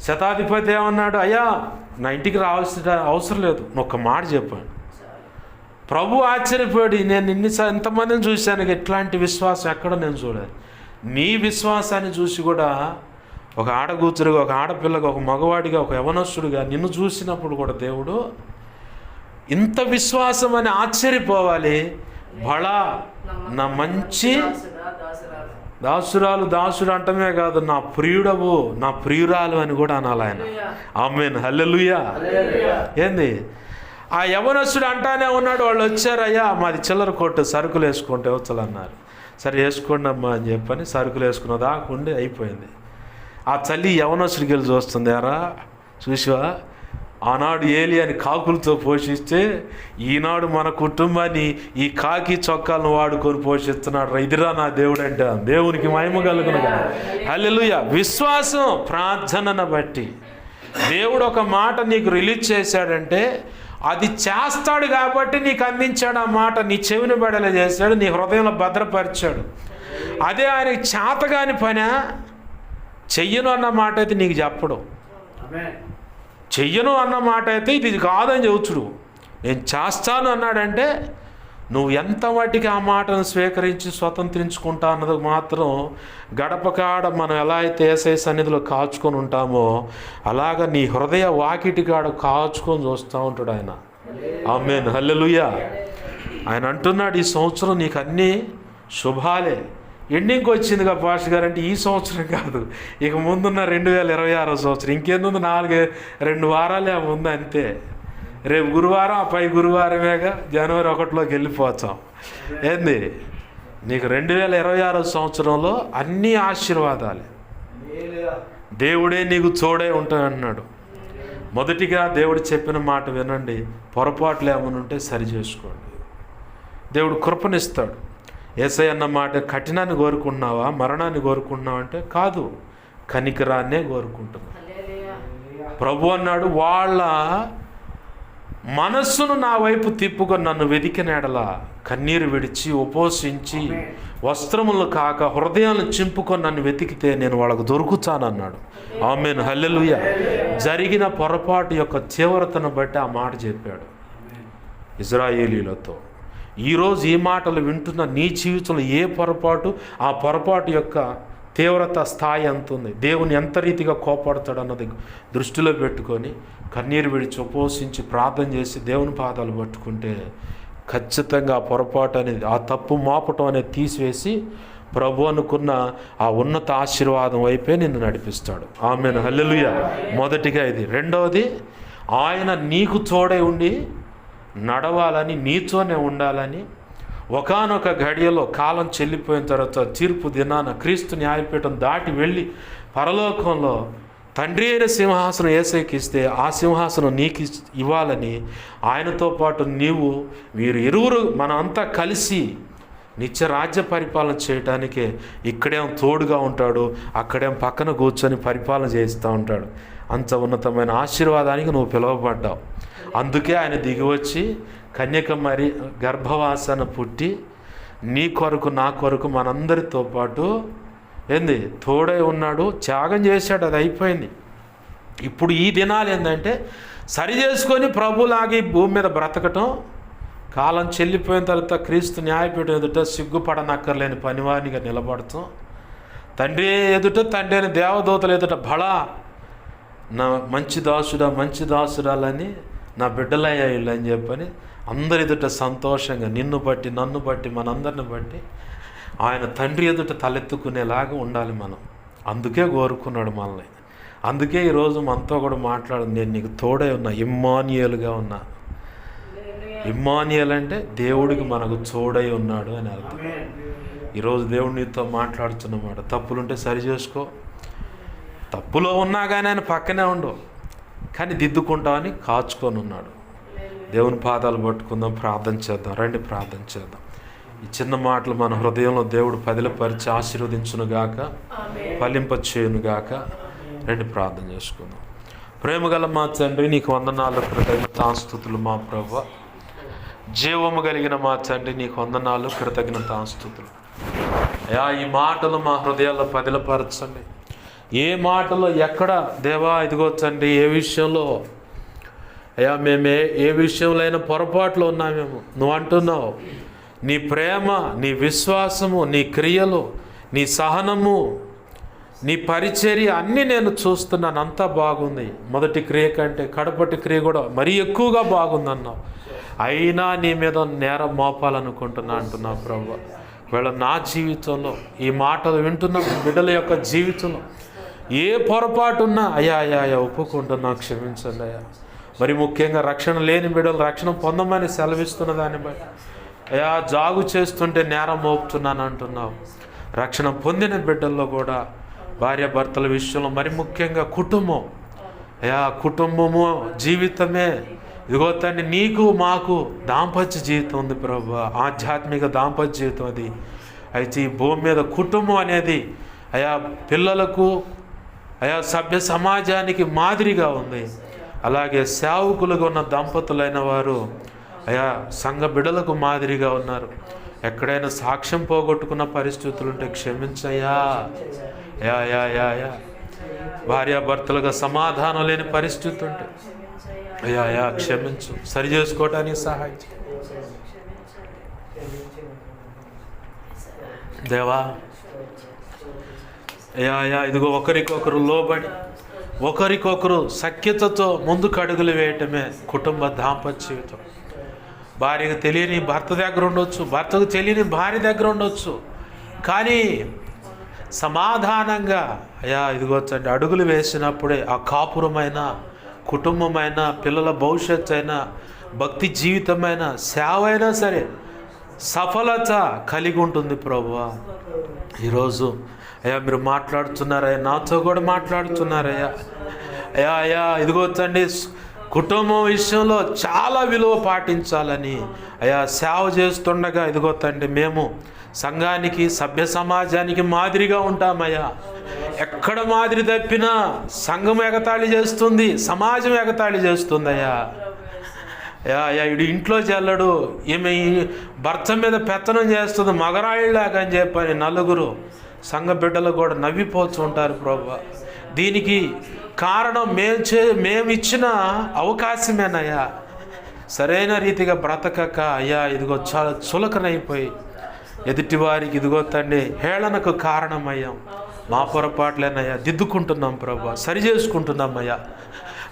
శతాధిపతి ఏమన్నాడు, అయ్యా నా ఇంటికి రావాల్సిన అవసరం లేదు, నువ్వు ఒక్క మాట చెప్పాను. ప్రభు ఆశ్చర్యపోయి, నేను ఎంతమందిని చూశాను, ఎట్లాంటి విశ్వాసం ఎక్కడ నేను చూడాలి. నీ విశ్వాసాన్ని చూసి కూడా ఒక ఆడగూతురుగా, ఒక ఆడపిల్లగా, ఒక మగవాడిగా, ఒక యవనస్తుడిగా నిన్ను చూసినప్పుడు కూడా దేవుడు ఇంత విశ్వాసం అని ఆశ్చర్యపోవాలి. బళా నా మంచి దాసుడు అంటమే కాదు, నా ప్రియుడవు, నా ప్రియురాలు అని కూడా అనాలి ఆయన. ఆమేన్ హల్లెలూయా. ఏంది ఆ యవనస్తుడు అంటానే ఉన్నాడు. వాళ్ళు వచ్చారు, అయ్యా మాది చిల్లర కొట్టు, సరుకులు వేసుకుంటే వచ్చలు అన్నారు. సరే వేసుకోండి అమ్మా అని చెప్పని సరుకులు వేసుకున్న దాకా ఉండి అయిపోయింది. ఆ చల్లి యవనస్తుడికి వెళ్ళి చూస్తుంది, ఎరా చూసివా ఆనాడు ఏలి అని కాకులతో పోషిస్తే ఈనాడు మన కుటుంబాన్ని ఈ కాకి చొక్కాలను వాడుకొని పోషిస్తున్నాడు. ఇదిరా నా దేవుడు అంటే, దేవునికి మహిమ కలుగును కదా. హల్లెలూయా. విశ్వాసం ప్రార్థనను బట్టి దేవుడు ఒక మాట నీకు రిలీజ్ చేశాడంటే అది చేస్తాడు కాబట్టి నీకు అందించాడు. ఆ మాట నీ చెవిని పడేలా చేశాడు, నీ హృదయంలో భద్రపరిచాడు. అదే ఆయనకి చేతగాని పని చెయ్యను అన్న మాట అయితే నీకు చెప్పడు. చెయ్యను అన్న మాట అయితే ఇది కాదని చెబుతుడు. నేను చేస్తాను అన్నాడంటే నువ్వు ఎంత వాటికి ఆ మాటను స్వీకరించి స్వతంత్రించుకుంటా అన్నది మాత్రం గడప కాడ మనం ఎలా అయితే యేసయ్య సన్నిధిలో కాచుకొని ఉంటామో అలాగ నీ హృదయ వాకిటి కాడ కాచుకొని చూస్తూ ఉంటాడు ఆయన. ఆమేన్ హల్లెలూయా. ఆయన అంటున్నాడు, ఈ సంవత్సరం నీకు అన్నీ శుభాలే. ఎండింగ్కి వచ్చిందిగా పాస్టర్ గారు అంటే ఈ సంవత్సరం కాదు, ఇక ముందున్న 2026 సంవత్సరం. ఇంకేందుంది 2 వారాలే ఉంది అంతే. రేపు గురువారం, ఆ పై గురువారమేగా జనవరి 1లోకి వెళ్ళిపోతాం. ఏంది నీకు 2026 సంవత్సరంలో అన్ని ఆశీర్వాదాలే. దేవుడే నీకు తోడే ఉంటానన్నాడు. మొదటిగా దేవుడు చెప్పిన మాట వినండి, పొరపాట్లు ఏమైనా ఉంటే సరి చేసుకోండి. దేవుడు కృపనిస్తాడు. యేసయ్య అన్న మాట, కఠినాన్ని కోరుకుంటున్నావా, మరణాన్ని కోరుకుంటున్నావా అంటే కాదు, కనికరాన్నే కోరుకుంటున్నా. ప్రభు అన్నాడు, వాళ్ళ మనస్సును నా వైపు తిప్పుకొని నన్ను వెదికిన ఎడల కన్నీరు విడిచి ఉపవసించి వస్త్రములు కాక హృదయాలను చింపుకొని నన్ను వెతికితే నేను వాళ్ళకు దొరుకుతానన్నాడు. ఆమేన్ హల్లెలూయా. జరిగిన పొరపాటు యొక్క తీవ్రతను బట్టి ఆ మాట చెప్పాడు ఇజ్రాయేలీలతో. ఈరోజు ఈ మాటలు వింటున్న నీ జీవితంలో ఏ పొరపాటు, ఆ పొరపాటు యొక్క తీవ్రత స్థాయి ఎంత ఉంది, దేవుని ఎంత రీతిగా కోపడతాడు అన్నది దృష్టిలో పెట్టుకొని కన్నీరు విడిచి ఉపవసించి ప్రార్థన చేసి దేవుని పాదాలు పట్టుకుంటే ఖచ్చితంగా ఆ పొరపాటు అనేది, ఆ తప్పు మోపటం అనేది తీసివేసి ప్రభు అనుకున్న ఆ ఉన్నత ఆశీర్వాదం వైపే నిన్ను నడిపిస్తాడు. ఆమేన్ హల్లెలూయా. మొదటిగా ఇది. రెండవది, ఆయన నీకు తోడై ఉండి నడవాలని, నీతోనే ఉండాలని. ఒకానొక ఘడియలో కాలం చెల్లిపోయిన తర్వాత తీర్పు దినాన క్రీస్తు న్యాయపీఠం దాటి వెళ్ళి పరలోకంలో తండ్రి అయిన సింహాసనం యేసయ్యకి ఇస్తే ఆ సింహాసనం నీకు ఇవ్వాలని ఆయనతో పాటు వీరు ఇరువురు మనమంతా కలిసి నిత్య రాజ్య పరిపాలన చేయటానికే ఇక్కడేం తోడుగా ఉంటాడు, అక్కడేం పక్కన కూర్చొని పరిపాలన చేస్తూ ఉంటాడు. అంత ఉన్నతమైన ఆశీర్వాదానికి నువ్వు పిలువబడ్డావు. అందుకే ఆయన దిగివచ్చి కన్యక మరి గర్భవాసన పుట్టి నీ కొరకు నా కొరకు మనందరితో పాటు ఏంది తోడై ఉన్నాడు, త్యాగం చేశాడు. అది అయిపోయింది. ఇప్పుడు ఈ దినాలు ఏంటంటే సరి చేసుకొని ప్రభులాగి భూమి మీద బ్రతకటం, కాలం చెల్లిపోయిన తర్వాత క్రీస్తు న్యాయపీఠం ఎదుట సిగ్గుపడనక్కర్లేని పనివానిగా నిలబడతాం. తండ్రి ఎదుట, తండ్రి అని దేవదూతలు ఎదుట బళా నా మంచి దాసుడా, మంచి దాసురాలని నా బిడ్డలయ్యా వీళ్ళు అని చెప్పని అందరి ఎదుట సంతోషంగా నిన్ను బట్టి నన్ను బట్టి మనందరిని బట్టి ఆయన తండ్రి ఎదుట తలెత్తుకునేలాగా ఉండాలి మనం. అందుకే కోరుకున్నాడు మనల్ని. అందుకే ఈరోజు మనతో కూడా మాట్లాడు, నేను నీకు తోడై ఉన్నా, ఇమ్మానుయేలుగా ఉన్నా. ఇమ్మానుయేల్ అంటే దేవుడికి మనకు తోడై ఉన్నాడు అని అర్థం. ఈరోజు దేవుడు నీతో మాట్లాడుతున్నమాట. తప్పులుంటే సరి చేసుకో, తప్పులో ఉన్నా కానీ ఆయన పక్కనే ఉండు, కానీ దిద్దుకుంటామని కాచుకొని ఉన్నాడు. దేవుని పాదాలు పట్టుకుందాం, ప్రార్థన చేద్దాం. రండి ప్రార్థన చేద్దాం. ఈ చిన్న మాటలు మన హృదయంలో దేవుడు పదిలపరిచి ఆశీర్వదించునుగాక, ఫలింపచేయునుగాక. రండి ప్రార్థన చేసుకుందాం. ప్రేమగల మా తండ్రి, నీకు వందనాలు, కృతజ్ఞతాస్తుతులు మా ప్రభువా. జీవము కలిగిన మా తండ్రి, నీకు వందనాలు, కృతజ్ఞతాస్తుతులు అయ్యా. ఈ మాటలు మా హృదయాల్లో పదిలపరచండి. ఏ మాటలో ఎక్కడ దేవా ఇదిగో తండ్రి, ఏ విషయంలో అయ్యా మేము ఏ విషయంలో అయినా పొరపాట్లు ఉన్నామేమో. నువ్వు అంటున్నావు నీ ప్రేమ, నీ విశ్వాసము, నీ క్రియలు, నీ సహనము, నీ పరిచర్య అన్నీ నేను చూస్తున్నాను, అంతా బాగుంది. మొదటి క్రియ కంటే కడపటి క్రియ కూడా మరీ ఎక్కువగా బాగుందన్నావు. అయినా నీ మీద నేరం మోపాలనుకుంటున్నా అంటున్నావు ప్రభు. వీళ్ళ నా జీవితంలో ఈ మాటలు వింటున్న బిడ్డల యొక్క జీవితంలో ఏ పొరపాటు ఉన్నా అయ్యా అయ్యా అయ్యా ఒప్పుకుంటున్నా, క్షమించండి అయ్యా. మరి ముఖ్యంగా రక్షణ లేని బిడ్డలు రక్షణ పొందమని సెలవిస్తున్న దాన్ని బట్టి అయ్యా జాగు చేస్తుంటే నేరం మోపుతున్నాను అంటున్నావు. రక్షణ పొందిన బిడ్డల్లో కూడా భార్యాభర్తల విషయంలో మరి ముఖ్యంగా కుటుంబం అయ్యా, కుటుంబము జీవితమే ఇదిగో తండ్రి, నీకు మాకు దాంపత్య జీవితం ఉంది ప్రభు, ఆధ్యాత్మిక దాంపత్య జీవితం అది. అయితే ఈ భూమి మీద కుటుంబం అనేది అయా పిల్లలకు అయా సభ్య సమాజానికి మాదిరిగా ఉంది. అలాగే సేవకులుగా ఉన్న దంపతులైన వారు అయా సంఘ బిడ్డలకు మాదిరిగా ఉన్నారు. ఎక్కడైనా సాక్ష్యం పోగొట్టుకున్న పరిస్థితులు ఉంటే క్షమించయ్యా. యా యా యా యా భార్యాభర్తలుగా సమాధానం లేని పరిస్థితి ఉంటే అయ్యా అయ్యా క్షమించు, సరి చేసుకోవటానికి సహాయం దేవా. అయ్యా అయ్యా ఇదిగో ఒకరికొకరు లోబడి ఒకరికొకరు సఖ్యతతో ముందుకు అడుగులు వేయటమే కుటుంబ దాంపత్య జీవితం. భార్యకు తెలియని భర్త దగ్గర ఉండొచ్చు, భర్తకు తెలియని భార్య దగ్గర ఉండొచ్చు, కానీ సమాధానంగా అయ్యా ఇదిగో అడుగులు వేసినప్పుడే ఆ కాపురమైన కుటుంబమైన పిల్లల భవిష్యత్తు అయినా భక్తి జీవితమైన సేవ అయినా సరే సఫలత కలిగి ఉంటుంది ప్రభువా. ఈరోజు అయ్యా మీరు మాట్లాడుతున్నారయ్యా, నాతో కూడా మాట్లాడుతున్నారయ్యా. అయ్యా అయ్యా ఇదిగో తండ్రి, కుటుంబం విషయంలో చాలా విలువ పాటించాలని అయ్యా సేవ చేస్తుండగా ఇదిగో తండ్రి మేము సంఘానికి సభ్య సమాజానికి మాదిరిగా ఉంటామయ్యా. ఎక్కడ మాదిరి తప్పినా సంఘం ఎగతాళి చేస్తుంది, సమాజం ఎగతాళి చేస్తుంది అయ్యా. అయ్యా వీడు ఇంట్లో చెల్లడు, ఈమె భర్త మీద పెత్తనం చేస్తుంది మగరాయిలాగా అని చెప్పని నలుగురు సంఘ బిడ్డలు కూడా నవ్విపోతూ ఉంటారు ప్రభు. దీనికి కారణం మేము ఇచ్చిన అవకాశమేనయ్యా. సరైన రీతిగా బ్రతకక అయ్యా ఇదిగో చాలా చులకనైపోయి ఎదుటివారికి ఇదిగో తండ్రి హేళనకు కారణమయ్యాం. మా పొరపాట్లేనయ్యా, దిద్దుకుంటున్నాం ప్రభు, సరి చేసుకుంటున్నాం అయ్యా.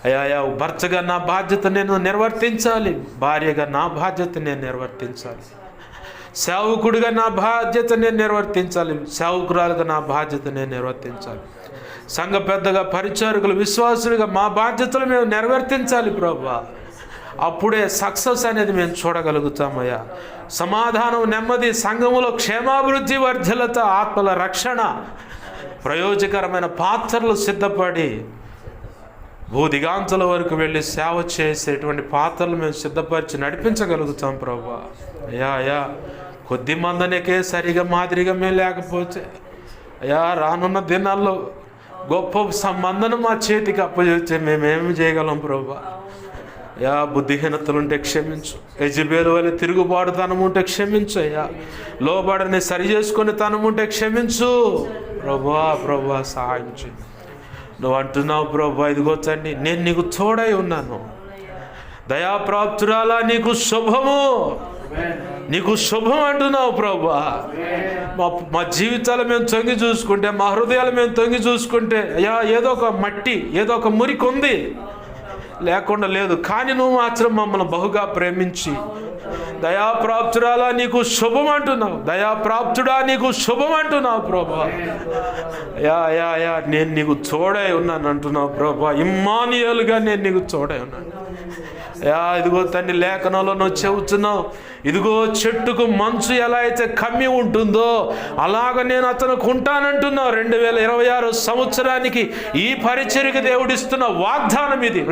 అయ్యా అయ్యా భర్తగా నా బాధ్యత నేను నిర్వర్తించాలి, భార్యగా నా బాధ్యత నేను నిర్వర్తించాలి, సేవకుడిగా నా బాధ్యత నేను నిర్వర్తించాలి, సేవకురాలుగా నా బాధ్యత నేను నిర్వర్తించాలి, సంఘ పెద్దగా పరిచారకులు విశ్వాసులుగా మా బాధ్యతలు మేము నిర్వర్తించాలి ప్రభు. అప్పుడే సక్సెస్ అనేది మేము చూడగలుగుతామయ్యా. సమాధానం, నెమ్మది, సంఘములో క్షేమాభివృద్ధి, వర్ధలత, ఆత్మల రక్షణ, ప్రయోజకరమైన పాత్రలు సిద్ధపడి భూదిగాంతుల వరకు వెళ్ళి సేవ చేసేటువంటి పాత్రలు మేము సిద్ధపరిచి నడిపించగలుగుతాం ప్రభు. అయ్యా అయ్యా కొద్ది మందనికే సరిగా మాదిరిగా మేము లేకపోతే అయ్యా రానున్న దినాల్లో గొప్ప సంబంధం మా చేతికి అప్పచెప్తే మేమేమి చేయగలం ప్రభు. అయ్యా బుద్ధిహీనతలుంటే క్షమించు, యెజబెలు వలె తిరుగుబాటుతనం ఉంటే క్షమించు అయ్యా, లోబడని సరి చేసుకుని తనం ఉంటే క్షమించు ప్రభువా. ప్రభువా సహాయం చేయి. నువ్వు అంటున్నావు ప్రభు ఇదిగో తండ్రి నేను నీకు తోడై ఉన్నాను, దయాప్రాప్తురాలా నీకు శుభము, నీకు శుభం అంటున్నావు ప్రభు. మా జీవితాలు మేము తొంగి చూసుకుంటే, మా హృదయాలు మేము తొంగి చూసుకుంటే అయ్యా ఏదో ఒక మట్టి, ఏదో ఒక మురికి ఉంది. లేకుండా లేదు. కానీ నువ్వు మాత్రం మమ్మల్ని బహుగా ప్రేమించి దయాప్రాప్తురాలా నీకు శుభం అంటున్నావు, దయాప్రాప్తుడా నీకు శుభం అంటున్నావు ప్రభా. యా నేను నీకు తోడై ఉన్నాను అంటున్నావు ప్రభా. ఇమ్మానుయేలుగా నేను నీకు తోడై ఉన్నాను. ఇదిగో తండ్రి, లేఖనంలో నువ్వు చెబుతున్నావు, ఇదిగో చెట్టుకు మంచు ఎలా అయితే కమ్మి ఉంటుందో అలాగ నేను అతనికి ఉంటానంటున్నావు. 2026 సంవత్సరానికి ఈ పరిచర్యకు దేవుడిస్తున్న వాగ్దానం ఇది.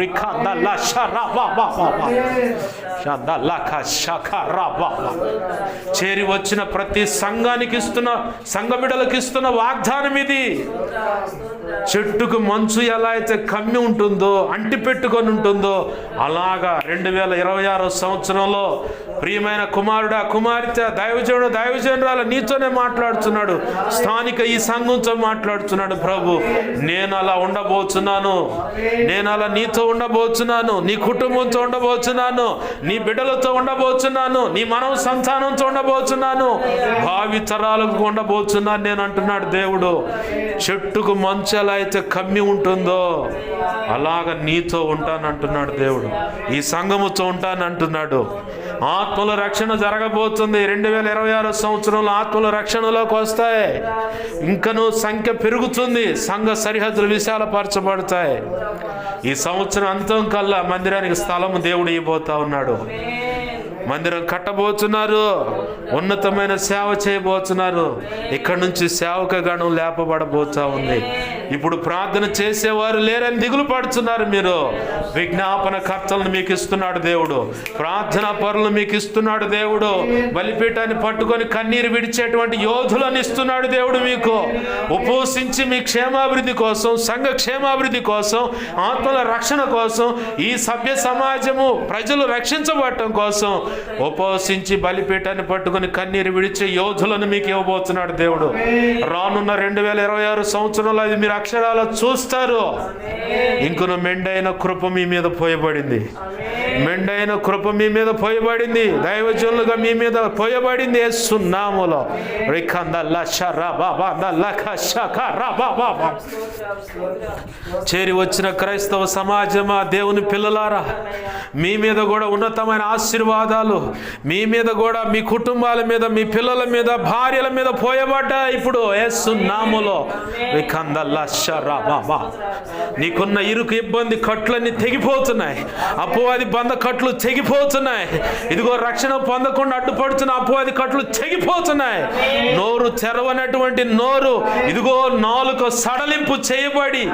చేరి వచ్చిన ప్రతి సంఘానికి ఇస్తున్న, సంఘ బిడ్డలకు ఇస్తున్న వాగ్దానం ఇది. చెట్టుకు మంచు ఎలా అయితే కమ్మి ఉంటుందో, అంటి పెట్టుకొని ఉంటుందో, అలాగా 2026 సంవత్సరంలో ప్రియమైన కుమారుడా, కుమార్తె, దైవజనుడు, దైవజనురాల నీతోనే మాట్లాడుతున్నాడు. స్థానిక ఈ సంఘంతో మాట్లాడుతున్నాడు. ప్రభు, నేను అలా ఉండబోతున్నాను, నేను అలా నీతో ఉండబోతున్నాను, నీ కుటుంబంతో ఉండబోతున్నాను, నీ బిడ్డలతో ఉండబోతున్నాను, నీ మనవ సంతానంతో ఉండబోతున్నాను, భావి తరాలకు ఉండబోతున్నాను నేను అంటున్నాడు దేవుడు. చెట్టుకు మంచు ఎలా అయితే కమ్మి ఉంటుందో అలాగ నీతో ఉంటానంటున్నాడు దేవుడు. ఈ సంఘముతో ఉంటానంటున్నాడు. ఆత్మల రక్షణ జరగబోతుంది. 2026 సంవత్సరంలో ఆత్మల రక్షణలోకి వస్తాయి. ఇంకనూ సంఖ్య పెరుగుతుంది. సంఘ సరిహద్దులు విశాలపరచబడతాయి. ఈ సంవత్సరం అంతం కల్లా మందిరానికి స్థలము దేవుడు ఇవ్వబోతా ఉన్నాడు. మందిరం కట్టబోతున్నారు, ఉన్నతమైన సేవ చేయబోతున్నారు. ఇక్కడ నుంచి సేవక గణం లేపబడబోతా ఉంది. ఇప్పుడు ప్రార్థన చేసేవారు లేరని దిగులు పడుతున్నారు మీరు. విజ్ఞాపన కర్తలను మీకు ఇస్తున్నాడు దేవుడు, ప్రార్థనా పరులను మీకు ఇస్తున్నాడు దేవుడు, బలిపీఠాన్ని పట్టుకొని కన్నీరు విడిచేటువంటి యోధులను ఇస్తున్నాడు దేవుడు మీకు. ఉపవసించి మీ క్షేమాభివృద్ధి కోసం, సంఘ క్షేమాభివృద్ధి కోసం, ఆత్మల రక్షణ కోసం, ఈ సభ్య సమాజము ప్రజలు రక్షించబడటం కోసం ఉపవసించి బలిపీఠాన్ని పట్టుకొని కన్నీరు విడిచే యోధులను మీకు ఇవ్వబోతున్నాడు దేవుడు. రానున్న 2026 సంవత్సరంలో అది మీరు అక్షరాల చూస్తారు. ఇంకొన మెండైన కృప మీ మీద పోయబడింది, మెండైన కృప మీ మీద పోయబడింది, దైవజనులుగా మీ మీద పోయబడింది. యేసు నామములో చేరి వచ్చిన క్రైస్తవ సమాజమా, దేవుని పిల్లలారా, మీ మీద కూడా ఉన్నతమైన ఆశీర్వాదాలు, మీ మీద కూడా, మీ కుటుంబాల మీద, మీ పిల్లల మీద, భార్యల మీద పోయబడ్డాయి ఇప్పుడు యేసు నామములో. నీకున్న ఇరుకు ఇబ్బంది కట్లన్నీ తెగిపోతున్నాయి, అపవాది బంధ కట్లు తెగిపోతున్నాయి. ఇదిగో రక్షణ పొందకుండా అడ్డుపడుతున్న అపవాది కట్లు తెగిపోతున్నాయి. నోరు తెరవనటువంటి నోరు, ఇదిగో నాలుక సడలింపు చేయబడి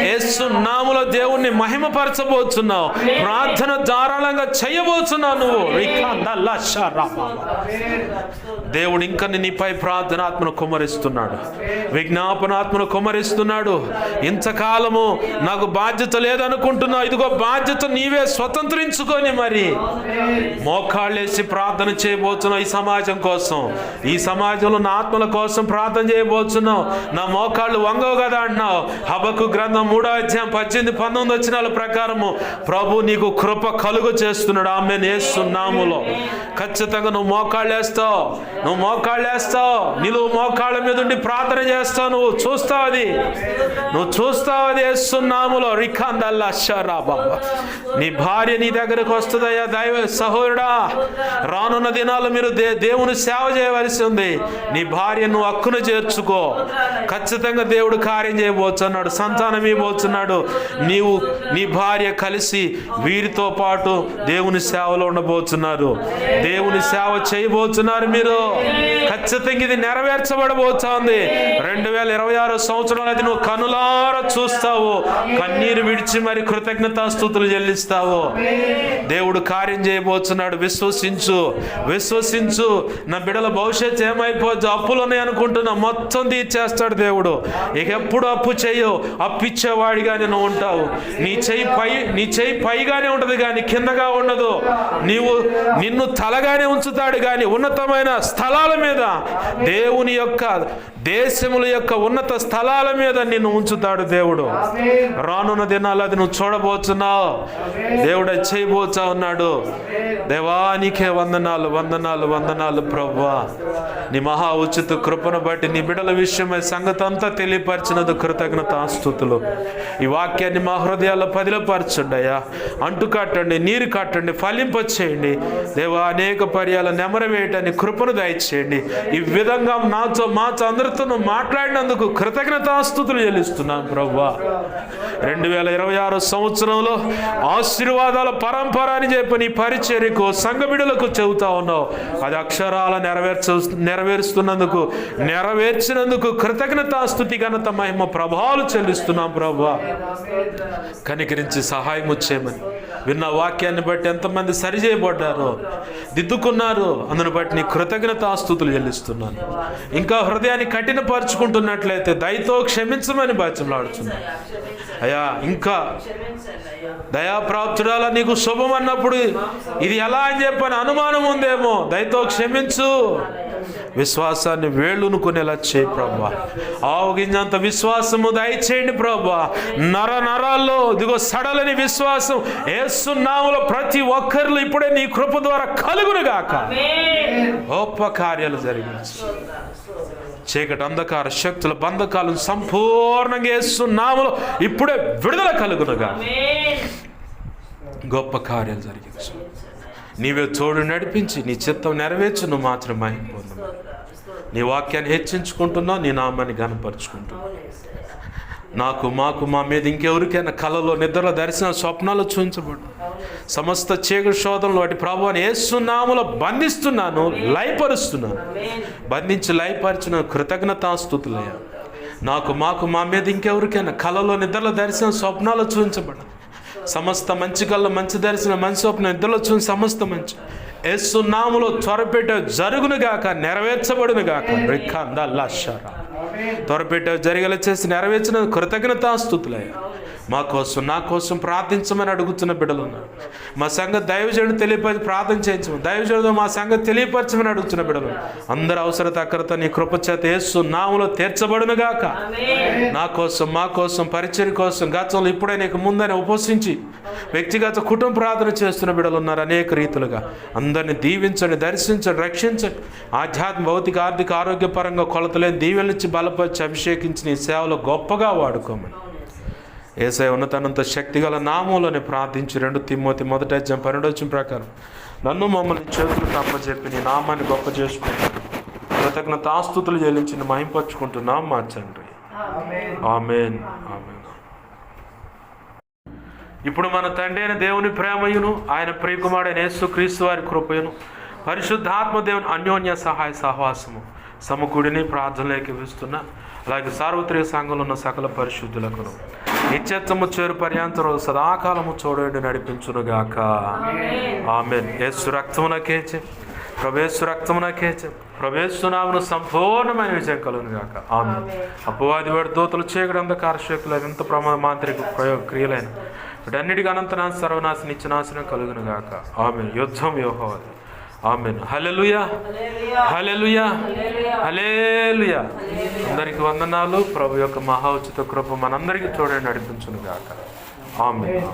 యేసు నామములో దేవుణ్ణి మహిమపరచబోతున్నావు. ప్రార్థన ధారాళంగా చేయబోతున్నావు నువ్వు. దేవుడు ఇంకా నీపై ప్రార్థనాత్మను కుమ్మరిస్తున్నాడు, విజ్ఞాపనాత్మను కుమ్మరిస్తున్నాడు. ఇంతకాలము నాకు బాధ్యత లేదనుకుంటున్నావు, ఇదిగో బాధ్యత నీవే స్వతంత్రించుకొని మరి మోకాళ్ళేసి ప్రార్థన చేయబోతున్నావు. ఈ సమాజం కోసం, ఈ సమాజంలో నా ఆత్మల కోసం ప్రార్థన చేయబోతున్నావు. నా మోకాళ్ళు వంగవు కదా అంటున్నావు. హబక్కు గ్రంథం 3:18-19 వచనాల ప్రకారము ప్రభు నీకు కృప కలుగు చేస్తున్నాడు. ఆమేన్. యేసు నామములో ఖచ్చితంగా నువ్వు మోకాళ్ళేస్తావు, నువ్వు మోకాళ్ళేస్తావు, నిలువు మోకాళ్ళ మీద ఉండి ప్రార్థన చేస్తావు. నువ్వు చూస్తావు అది, నువ్వు చూస్తావు అది. యేసు నామములో రిఖాందల్లా షరా బాబా. నీ భార్య నీ దగ్గరకు వస్తుందయ్యా దైవ సహోదరుడా. రానున్న దినాల్లో మీరు దేవుని సేవ చేయవలసి ఉంది. నీ భార్య నువ్వు హక్కును చేర్చుకో. ఖచ్చితంగా దేవుడు కార్యం చేయబోతున్నాడు, సంతానం ఇవ్వబోతున్నాడు. నీవు నీ భార్య కలిసి వీరితో పాటు దేవుని సేవలో ఉండబోతున్నారు, దేవుని సేవ చేయబోతున్నారు మీరు. ఖచ్చితంగా ఇది నెరవేర్చబడబోతోంది. 2026 సంవత్సరంలో అది నువ్వు కనులారా చూస్తావు, కన్నీరు విడిచి మరి కృతజ్ఞతాస్తుతులు చెల్లిస్తావు. దేవుడు కార్యం చేయబోతున్నాడు. విశ్వసించు, విశ్వసించు. నా బిడ్డల భవిష్యత్తు ఏమైపోద్దు, అప్పులు ఉన్నాయి అనుకుంటున్నా, మొత్తం తీర్చేస్తాడు దేవుడు. ఇక ఎప్పుడు అప్పు చేయవు, అప్పిచ్చేవాడిగానే నువ్వు ఉంటావు. నీ చెయ్యి పైగానే ఉంటుంది కానీ కిందగా ఉండదు. నిన్ను తలగానే ఉంచుతాడు కానీ ఉన్నతమైన స్థలాల మీద దేవుని యొక్క దేశముల యొక్క ఉన్నత స్థలాల మీద నిన్ను ఉంచుతాడు దేవుడు. రానున్న దినాలు అది నువ్వు చూడబోతున్నావు. దేవుడు అది చేయబోతా ఉన్నాడు. దేవానికే వందనాలు, వందనాలు, వందనాలు ప్రభువా. నీ మహా ఉచిత కృపను బట్టి నీ బిడ్డల విషయమై సంగతి అంతా తెలియపరిచినది కృతజ్ఞతాస్తుతులు. ఈ వాక్యాన్ని మా హృదయాల్లో పదిలపరచండి అయ్యా. అంటు కట్టండి, నీరు కట్టండి, ఫలింపచేయండి దేవా. అనేక పర్యాల నెమరవేయటానికి కృపను దయచేయండి. ఈ విధంగా నాతో మాతో అందరితో మాట్లాడినందుకు కృతజ్ఞతాస్తుతులు చెల్లిస్తున్నాను ప్రభువా. 2026 సంవత్సరంలో ఆశీర్వాదాల పరంపర అని చెప్పి నీ పరిచర్యకు సంఘ బిడ్డలకు చెబుతా ఉన్నావు. అది అక్షరాల నెరవేర్చినందుకు కృతజ్ఞతాస్తుతి, ఘనత, మహిమ, ప్రభావాలు చెల్లిస్తున్నాం ప్రభువా. కనికరించి సహాయం చేయమని విన్న వాక్యాన్ని బట్టి ఎంతమంది సరిచేయబడ్డారో, దిద్దుకున్నారు, అందును బట్టి నీ కృతజ్ఞతాస్తుతులు చెల్లిస్తున్నాను. ఇంకా హృదయాన్ని కఠినపరుచుకుంటున్నట్లయితే దయతో క్షమించమని బాధ్యలాడుతున్నాను అయ్యా. ఇంకా దయాప్రాప్తురాల నీకు శుభం అన్నప్పుడు ఇది ఎలా అని చెప్పని అనుమానం ఉందేమో, దయతో క్షమించు. విశ్వాసాన్ని వేళ్ళునుకునేలా చేయి ప్రభా. ఆవగింజంత విశ్వాసము దయచేయండి ప్రభా. నరాల్లో ఇదిగో సడలని విశ్వాసం యేసు నామములో ప్రతి ఒక్కరిలో ఇప్పుడే నీ కృప ద్వారా కలుగునుగాక. గొప్ప కార్యాలు జరిగించు. చీకటి అంధకార శక్తుల బంధకాలను సంపూర్ణంగా యేసు నామములో ఇప్పుడే విడుదల కలుగునుగా. గొప్ప కార్యాలు జరిగించు. నీవే తోడు నడిపించి నీ చిత్తం నెరవేర్చు. నువ్వు మాత్రం మహిమ పొందు. నీ వాక్యాన్ని హెచ్చించుకుంటున్నావు, నీ నామాన్ని ఘనపరుచుకుంటున్నావు. మాకు మా మీద ఇంకెవరికైనా కళలో, నిద్రలో, దర్శన, స్వప్నాలు చూపించబడు సమస్త చీకటి శోధనలు వాటి ప్రభువుని యేసు నామములో బంధిస్తున్నాను, లయపరుస్తున్నాను. బంధించి లయపరిచిన కృతజ్ఞతాస్తుతులయ్యా. మాకు మా మీద ఇంకెవరికైనా కళలో, నిద్రలో, దర్శన, స్వప్నాలు చూపించబడు సమస్త మంచి కళ్ళ, మంచి దర్శనం, మంచి స్వప్నం, నిద్రలో చూసి సమస్త మంచి యేసు నామములో త్వరపెట్ట జరుగునుగాక, నెరవేర్చబడునుగాక. త్వరపెట్ట జరిగేలా చేసి నెరవేర్చిన కృతజ్ఞతాస్తుతులయ్యా. మా కోసం, నా కోసం ప్రార్థించమని అడుగుతున్న బిడ్డలు ఉన్నారు. మా సంగతి దైవజనుడు తెలియపరిచి ప్రార్థన చేయించమని, దైవజనుడు మా సంగతి తెలియపరచమని అడుగుతున్న బిడ్డలు. అందరి అవసరత అక్కరత నీ కృపచేత యేసు నామములో తీర్చబడునుగాక. నా కోసం, మా కోసం, పరిచర్య కోసం గతంలో ఇప్పుడే నీకు ముందని ఉపవసించి వ్యక్తిగత కుటుంబ ప్రార్థన చేస్తున్న బిడ్డలు ఉన్నారు. అనేక రీతులుగా అందరినీ దీవించండి, దర్శించండి, రక్షించండి. ఆధ్యాత్మిక, భౌతిక, ఆర్థిక, ఆరోగ్యపరంగా కొలతలేని దీవెనలిచ్చి బలపరిచి అభిషేకించి నీ సేవలో గొప్పగా వాడుకోమని యేసయ్య ఉన్నతనంత శక్తిగల నామంలోనే ప్రార్థించి 2 తిమోతి 1:12 ప్రకారం నన్ను మమ్మల్ని చేతులు తప్పచెప్పి నీ నామాన్ని గొప్ప చేసుకుంటాను. కృతజ్ఞతాస్తుతులు చెల్లించి మహింపరుచుకుంటున్నాం మా తండ్రి. ఆమేన్. ఆమేన్. ఇప్పుడు మన తండ్రి అయిన దేవుని ప్రేమయును, ఆయన ప్రియకుమారుడైన యేసుక్రీస్తు వారి కృపయును, పరిశుద్ధాత్మ దేవుని అన్యోన్య సహాయ సహవాసము సమకూడిని ప్రార్థనలోకి ఇస్తున్నా. అలాగే సార్వత్రిక సంఘంలో ఉన్న సకల పరిశుద్ధులకు నిత్యత్వము చేరు పర్యాంతరం సదాకాలము చూడండి నడిపించునుగాక. ఆమేన్. యేసు రక్తమునకేచే, ప్రవేశు రక్తమునకేచే, ప్రవేశునామను సంపూర్ణమైన విజయం కలుగునుగాక. ఆమేన్. అపవాది వాడి దూతలు చీకటి అంధకార శక్తులు ఎంత ప్రమాద మాంత్రిక ప్రయోగ క్రియలైన వీటన్నిటికీ అనంతనాశ సర్వనాశనం నిత్యనాశనం కలుగునుగాక. ఆమేన్. యుద్ధం యెహోవాది. ఆమేన్. హల్లెలూయా, హల్లెలూయా, హల్లెలూయా. అందరికి వందనాలు. ప్రభు యొక్క మహా ఉచిత కృప మనందరికీ చూడండి నడిపించునుగాక. ఆమేన్.